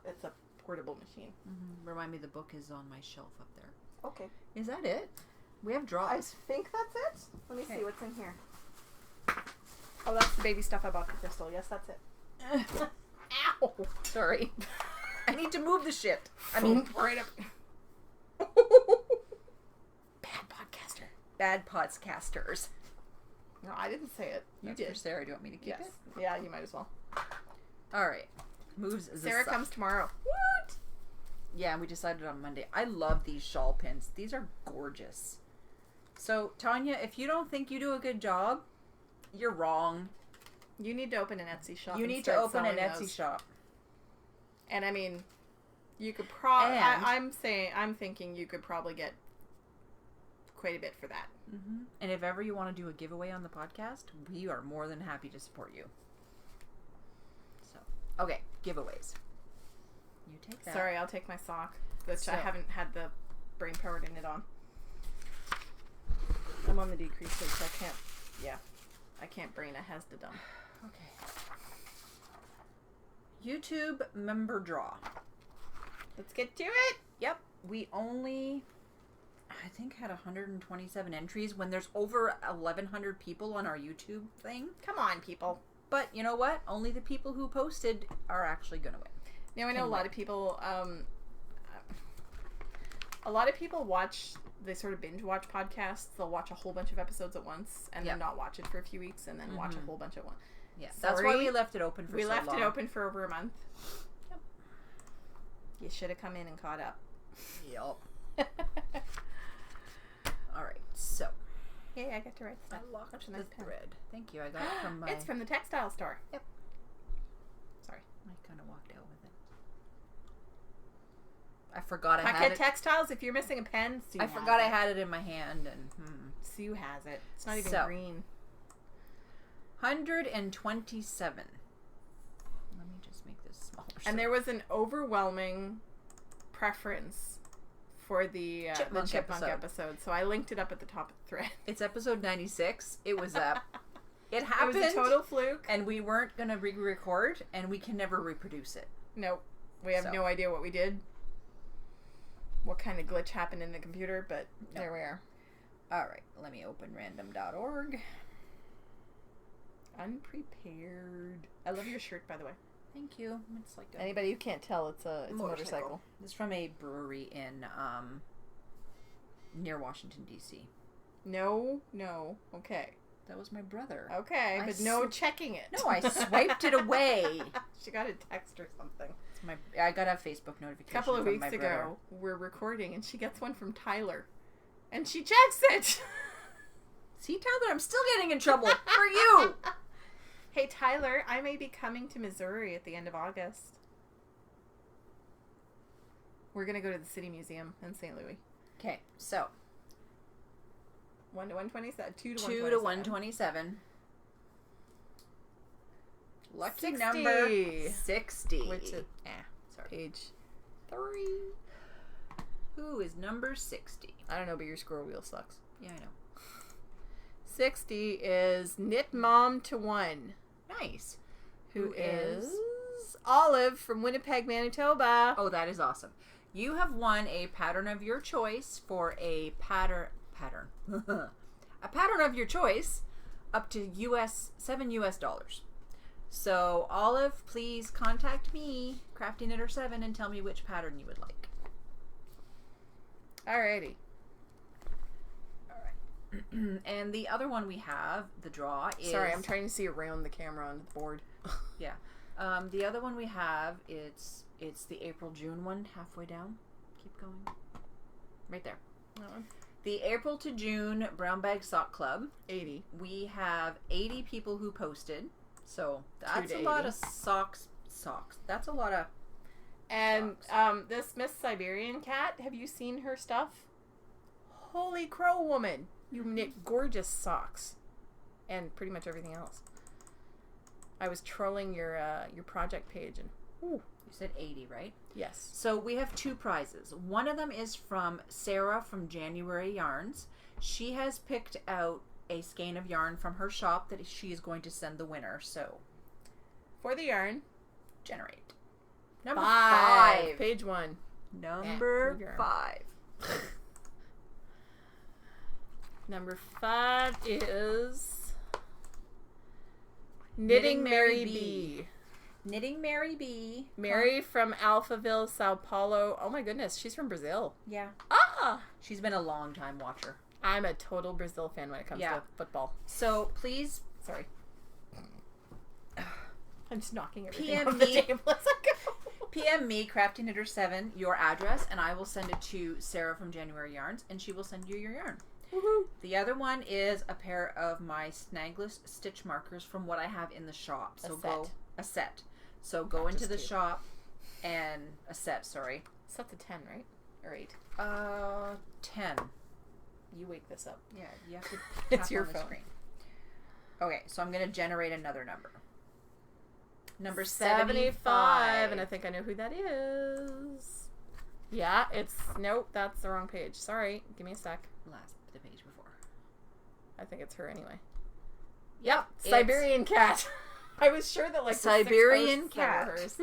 It's a portable machine. Remind me the book is on my shelf up there. Okay. Is that it? We have drawers. I think that's it. Let me see what's in here. Oh, that's the baby stuff I bought for Crystal. Yes, that's it. Ow! Sorry. I need to move the shit. I mean, right up. Bad podcaster. Bad podcasters. No, I didn't say it. You did. For Sarah, do you want me to keep it? Yeah, you might as well. All right. Moves. Sarah comes tomorrow. What? Yeah, we decided on Monday. I love these shawl pins. These are gorgeous. So, Tanya, if you don't think you do a good job, you're wrong. You need to open an Etsy shop. You need to open an Etsy shop. And I mean, you could probably... I'm thinking you could probably get quite a bit for that. And if ever you want to do a giveaway on the podcast, we are more than happy to support you. So, okay, giveaways. You take that. Sorry, I'll take my sock, which I haven't had the brain power to knit on. I'm on the decrease, so I can't brain a has to done. Okay. YouTube member draw. Let's get to it. Yep. We only, I think, had 127 entries when there's over 1,100 people on our YouTube thing. Come on, people. But you know what? Only the people who posted are actually going to win. Now, I know a lot of people watch, they sort of binge watch podcasts. They'll watch a whole bunch of episodes at once and then not watch it for a few weeks and then watch a whole bunch at once. Yeah, that's why we left it open for so long. We left it open for over a month. Yep. You should have come in and caught up. Yep. All right, so. Hey, I got to write stuff. I locked the thread. Thank you. I got it from my... It's from the textile store. Yep. Sorry. I kind of walked out with it. I forgot I had Pocket it. Textiles, if you're missing a pen, Sue I forgot I had it in my hand. And Sue has it. It's not even green. 127. Let me just make this smaller. And there was an overwhelming preference for the Chipmunk episode, so I linked it up at the top of the thread. It's episode 96. It was it happened. It was a total fluke. And we weren't going to re-record, and we can never reproduce it. Nope. We have no idea what we did. What kind of glitch happened in the computer, but there we are. All right. Let me open random.org. Unprepared. I love your shirt, by the way. Thank you. It's like anybody who can't tell, it's a motorcycle. It's from a brewery in near Washington D.C. No. Okay. That was my brother. Okay, but no checking it. No, I swiped it away. She got a text or something. I got a Facebook notification. A couple of from weeks my ago, brother. we're recording, and she gets one from Tyler, and she checks it. See, Tyler, I'm still getting in trouble for you. Hey, Tyler, I may be coming to Missouri at the end of August. We're going to go to the City Museum in St. Louis. Okay, so. 1 to 127. 2 to 2 to 127. Lucky 60. number 60. Which is sorry. Page 3. Who is number 60? I don't know, but your squirrel wheel sucks. Yeah, I know. 60 is Knit Mom to 1. Nice. Who is Olive from Winnipeg, Manitoba. Oh, that is awesome. You have won a pattern of your choice for a pattern. A pattern of your choice up to $7 US. So, Olive, please contact me, Crafty Knitter 7, and tell me which pattern you would like. Alrighty. And the other one we have, the draw, is... Sorry, I'm trying to see around the camera on the board. Yeah. The other one we have, it's the April-June one, halfway down. Keep going. Right there. That one. The April to June Brown Bag Sock Club. 80. We have 80 people who posted. So, that's a 80. lot of socks. That's a lot of And socks. this Miss Siberian cat, have you seen her stuff? Holy crow, woman. You knit gorgeous socks. And pretty much everything else. I was trolling your project page and you said 80, right? yes. So we have two prizes. One of them is from Sarah from January Yarns. She has picked out a skein of yarn from her shop that she is going to send the winner. So For the yarn, generate. Number 5. Page 1. Number 5. Number 5 is Knitting Mary B. Knitting Mary B. Mary from Alphaville, Sao Paulo. Oh my goodness, she's from Brazil. Yeah. Ah! She's been a long time watcher. I'm a total Brazil fan when it comes to football. So please, Sorry. I'm just knocking everything PM off the me. table as I go. PM me, Crafty Knitter 7, your address, and I will send it to Sarah from January Yarns, and she will send you your yarn. Woohoo. The other one is a pair of my snagless stitch markers from what I have in the shop. So a set. So go into the shop and a set, sorry. Set's a 10, right? Or 8? 10. You wake this up. Yeah, you have to It's tap your on the phone. screen. Okay, so I'm going to generate another number. Number 75. And I think I know who that is. Yeah, nope, that's the wrong page. Sorry, give me a sec. The page before. I think it's her anyway. Yep, Siberian cat. I was sure that Siberian the 6 cat. were hers.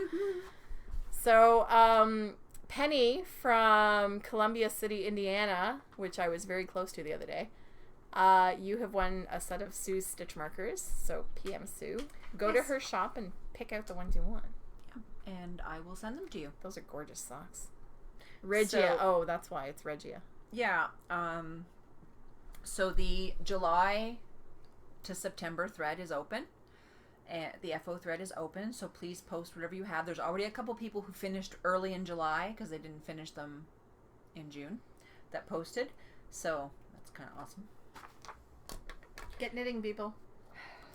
So, Penny from Columbia City, Indiana, which I was very close to the other day. You have won a set of Sue's stitch markers. So PM Sue. Go to her shop and pick out the ones you want. Yeah, and I will send them to you. Those are gorgeous socks. Regia. That's why it's Regia. Yeah. So the July to September thread is open. And the FO thread is open, so please post whatever you have. There's already a couple people who finished early in July because they didn't finish them in June that posted. So that's kind of awesome. Get knitting, people.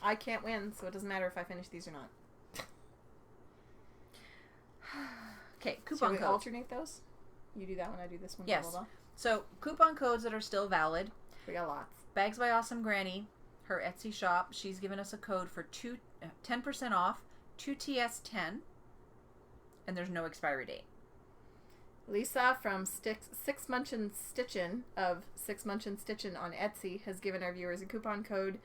I can't win, so it doesn't matter if I finish these or not. Okay, coupon Should we codes. alternate those? You do that one, I do this one. Yes. Blah, blah, blah. So coupon codes that are still valid. We got lots. Bags by Awesome Granny, her Etsy shop. She's given us a code for 10% off, 2TS10, and there's no expiry date. Lisa from Six Munchin Stitchin of Six Munchin Stitchin on Etsy has given our viewers a coupon code,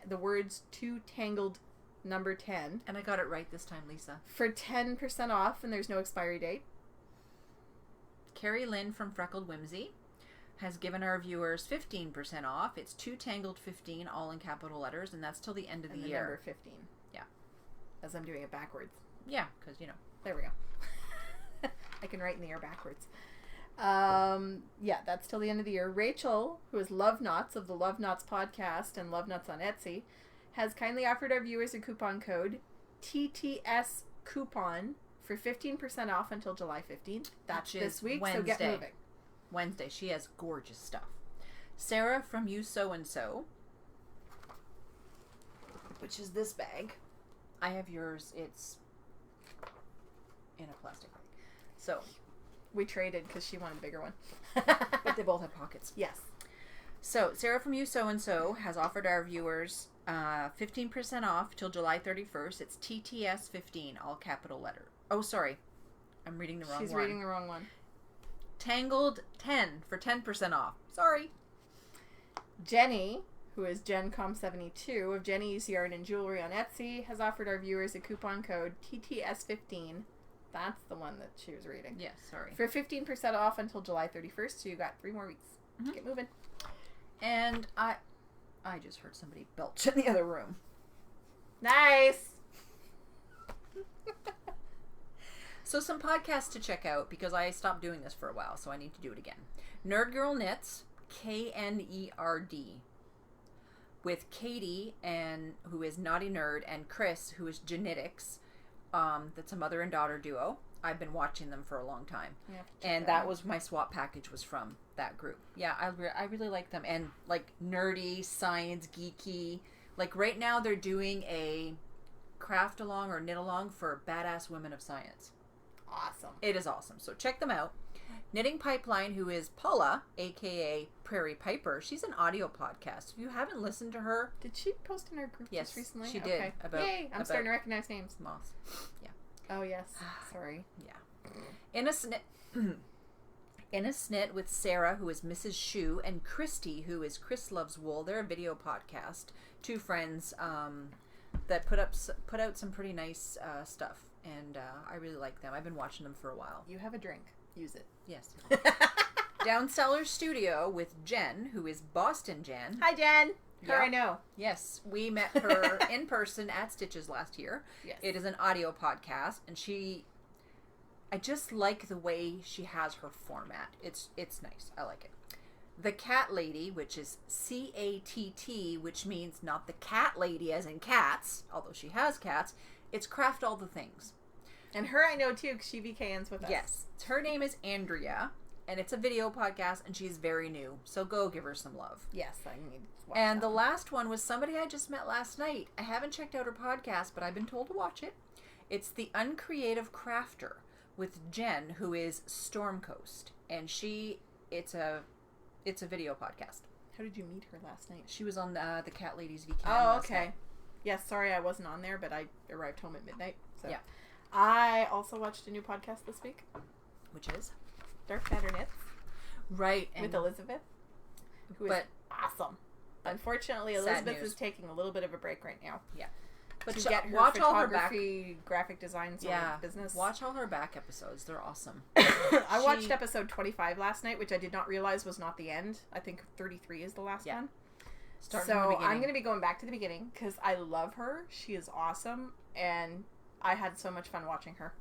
the words two tangled number 10. And I got it right this time, Lisa. For 10% off, and there's no expiry date. Carrie Lynn from Freckled Whimsy has given our viewers 15% off. It's two tangled 15, all in capital letters, and that's till the end of the year. Number 15. Yeah. As I'm doing it backwards. Yeah, because, you know. There we go. I can write in the air backwards. Yeah, that's till the end of the year. Rachel, who is Love Knots of the Love Knots podcast and Love Knots on Etsy, has kindly offered our viewers a coupon code, TTS Coupon, for 15% off until July 15th. That's this week, Wednesday. So get moving. Wednesday. She has gorgeous stuff. Sarah from You So and So, which is this bag. I have yours. It's in a plastic bag. So we traded because she wanted a bigger one. But they both have pockets. Yes. So Sarah from You So and So has offered our viewers 15% off till July 31st. It's TTS 15, all capital letter. Oh, sorry. I'm reading the wrong one. She's reading the wrong one. Tangled 10 for 10% off. Sorry. Jenny, who is GenCom72 of Jenny's Yarn and Jewelry on Etsy, has offered our viewers a coupon code TTS15. That's the one that she was reading. Yes, sorry. For 15% off until July 31st, so you got 3 more weeks. Mm-hmm. Get moving. And I just heard somebody belch in the other room. Nice! So some podcasts to check out, because I stopped doing this for a while, so I need to do it again. Nerd Girl Knits, KNERD, with Katie, who is Naughty Nerd, and Chris, who is Genetics. That's a mother and daughter duo. I've been watching them for a long time. And that was my swap package was from that group. Yeah, I really like them. And like nerdy, science, geeky. Like right now they're doing a craft along or knit along for Badass Women of Science. Awesome. It is awesome. So check them out. Knitting Pipeline, who is Paula, aka Prairie Piper. She's an audio podcast. If you haven't listened to her, did she post in our group just recently? She did. Okay. Yay! I'm starting to recognize names. Moss. Yeah. Oh yes. Sorry. Yeah. In a Snit with Sarah, who is Mrs. Shoe, and Christy, who is Chris Loves Wool. They're a video podcast. 2 friends that put out some pretty nice stuff, and I really like them. I've been watching them for a while. You have a drink. Use it. Yes. Downseller Studio with Jen, who is Boston Jen. Hi, Jen. Her I know. Yes, we met her in person at Stitches last year. Yes. It is an audio podcast, and I just like the way she has her format. It's nice. I like it. The Cat Lady, which is CATT, which means not the cat lady as in cats, although she has cats. It's Craft All the Things. And her I know too, because she VKNs with us. Yes. Her name is Andrea, and it's a video podcast, and she's very new. So go give her some love. Yes, I need to watch And the last one was somebody I just met last night. I haven't checked out her podcast, but I've been told to watch it. It's The Uncreative Crafter with Jen, who is Storm Coast, and it's a video podcast. How did you meet her last night? She was on the Cat Ladies VK. Oh, okay. Yes, sorry I wasn't on there, but I arrived home at midnight. So. Yeah. I also watched a new podcast this week. Which is? Dark Matter Knits. Right. With Elizabeth. Who is awesome. Unfortunately, Elizabeth is taking a little bit of a break right now. Yeah. But to get her watch all her back graphic design business. Watch all her back episodes. They're awesome. I watched episode 25 last night, which I did not realize was not the end. I think 33 is the last one. So I'm going to be going back to the beginning because I love her. She is awesome, and I had so much fun watching her.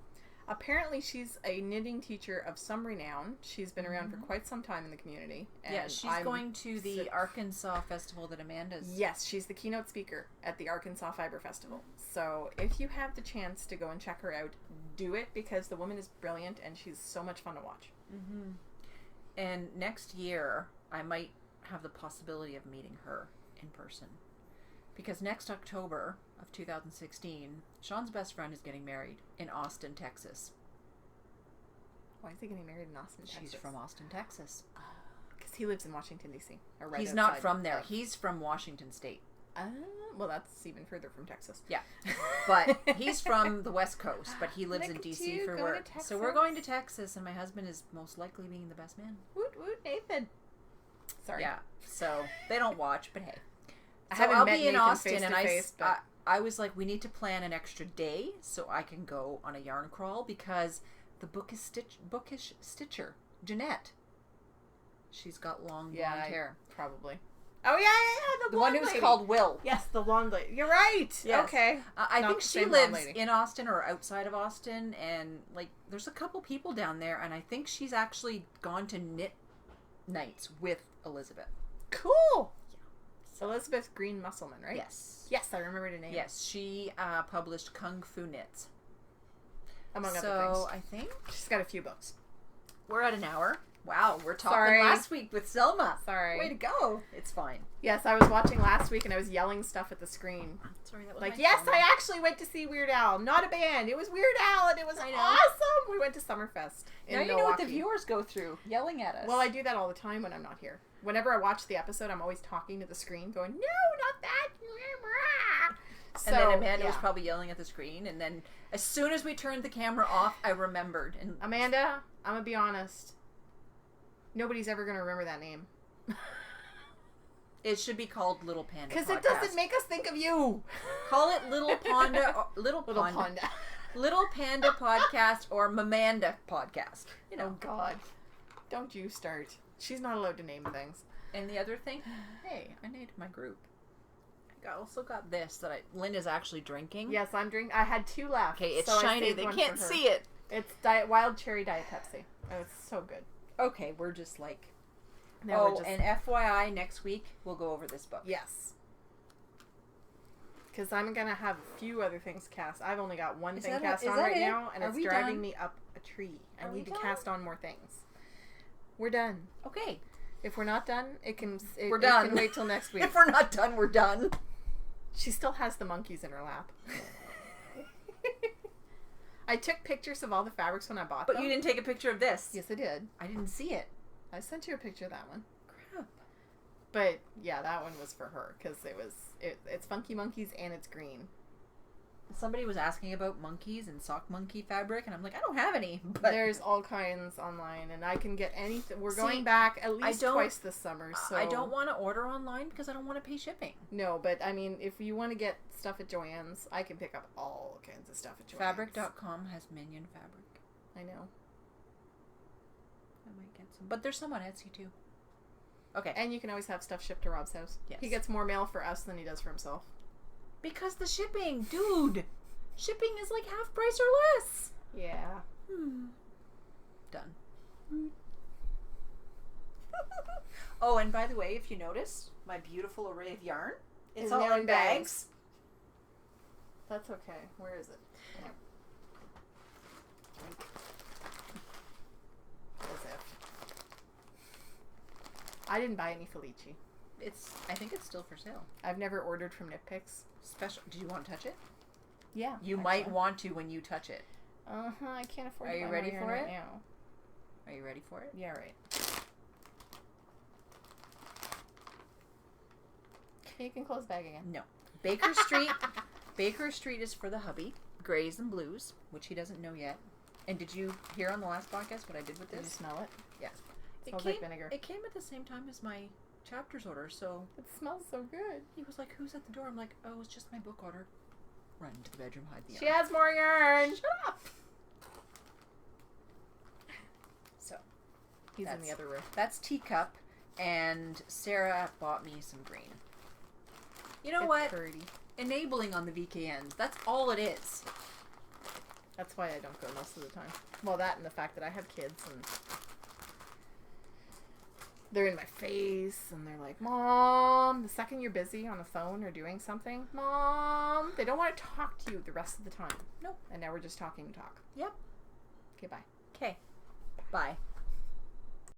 Apparently, she's a knitting teacher of some renown. She's been around for quite some time in the community. And she's going to the Arkansas Festival that Amanda's... Yes, she's the keynote speaker at the Arkansas Fiber Festival. So if you have the chance to go and check her out, do it, because the woman is brilliant and she's so much fun to watch. Mm-hmm. And next year, I might have the possibility of meeting her in person. Because next October of 2016, Sean's best friend is getting married in Austin, Texas. Why is he getting married in Austin, Texas? She's from Austin, Texas. Because he lives in Washington, D.C. He's not from there. He's from Washington State. Well, that's even further from Texas. Yeah. But he's from the West Coast, but he lives in Look at D.C. you, for going work. to Texas. So we're going to Texas, and my husband is most likely being the best man. Woot woot, Nathan. Sorry. Yeah. So they don't watch, but hey. I So haven't I'll met be in Nathan Austin, face and to face, but I was like, we need to plan an extra day so I can go on a yarn crawl because the bookish stitcher, Jeanette. She's got long blonde hair. Probably. Oh, yeah, The one who's called Will. Yes, the blonde lady. You're right. Yes. Okay. I think she lives in Austin or outside of Austin, and like, there's a couple people down there, and I think she's actually gone to knit nights with Elizabeth. Cool. Yeah. Elizabeth Green Musselman, right? Yes. Yes, I remember the name. Yes, she published Kung Fu Knits. Among other things. So I think she's got a few books. We're at an hour. Wow, we're talking last week with Selma. Sorry. Way to go. It's fine. Yes, I was watching last week and I was yelling stuff at the screen. Sorry, that was like, my yes, phone. I actually went to see Weird Al. Not a band. It was Weird Al and it was awesome. We went to Summerfest in Now you Milwaukee. know what the viewers go through, yelling at us. Well, I do that all the time when I'm not here. Whenever I watch the episode, I'm always talking to the screen going, no, not that. And then Amanda was probably yelling at the screen, and then as soon as we turned the camera off, I remembered. And Amanda, I'm going to be honest. Nobody's ever going to remember that name. It should be called Little Panda Podcast. Because it doesn't make us think of you. Call it Little Panda, Little Panda Podcast, or Mamanda Podcast. You know. Oh, God. Don't you start. She's not allowed to name things. And the other thing, hey, I named my group. I also got this that Lynn is actually drinking. Yes, I'm drinking. I had 2 left. Okay, it's shiny. They can't see it. It's Wild Cherry Diet Pepsi. Oh, it's so good. Okay, we're just like... and FYI, next week, we'll go over this book. Yes. Because I'm going to have a few other things cast. I've only got one thing cast on right now, and it's driving me up a tree. I need to cast on more things. We're done. Okay. If we're not done, we're done. It can wait till next week. If we're not done, we're done. She still has the monkeys in her lap. I took pictures of all the fabrics when I bought them. But you didn't take a picture of this. Yes, I did. I didn't see it. I sent you a picture of that one. Crap. But yeah, that one was for her because it's funky monkeys and it's green. Somebody was asking about monkeys and sock monkey fabric, and I'm like, I don't have any. But there's all kinds online, and I can get anything. We're going back at least twice this summer, so I don't want to order online because I don't want to pay shipping. No, but I mean, if you want to get stuff at Joann's, I can pick up all kinds of stuff at Joann's. Fabric.com has minion fabric. I know. I might get some, but there's some on Etsy too. Okay. And you can always have stuff shipped to Rob's house. Yes. He gets more mail for us than he does for himself. Because the shipping, dude. Shipping is like half price or less. Yeah. Done. Oh, and by the way, if you notice, my beautiful array of yarn, it's all in bags. That's okay. Where is it? As if. I didn't buy any Felici. I think it's still for sale. I've never ordered from Knit Picks. Special. Do you want to touch it? Yeah. You might want to when you touch it. I can't afford. Are you ready for it? Now. Are you ready for it? Yeah, right. You can close bag again. No. Baker Street. Baker Street is for the hubby. Grays and blues, which he doesn't know yet. And did you hear on the last podcast what I did with this? Did you smell it? Yes. It smells like vinegar. It came at the same time as my chapters order, so... It smells so good. He was like, who's at the door? I'm like, oh, it's just my book order. Run into the bedroom, hide the yarn. She has more yarn! Shut up! So. He's in the other room. That's Teacup, and Sarah bought me some green. You know what? Pretty. Enabling on the VKNs. That's all it is. That's why I don't go most of the time. Well, that and the fact that I have kids and they're in my face and they're like, Mom, the second you're busy on the phone or doing something, Mom, they don't want to talk to you the rest of the time. Nope. And now we're just talking to talk. Yep. Okay, bye. Okay. Bye.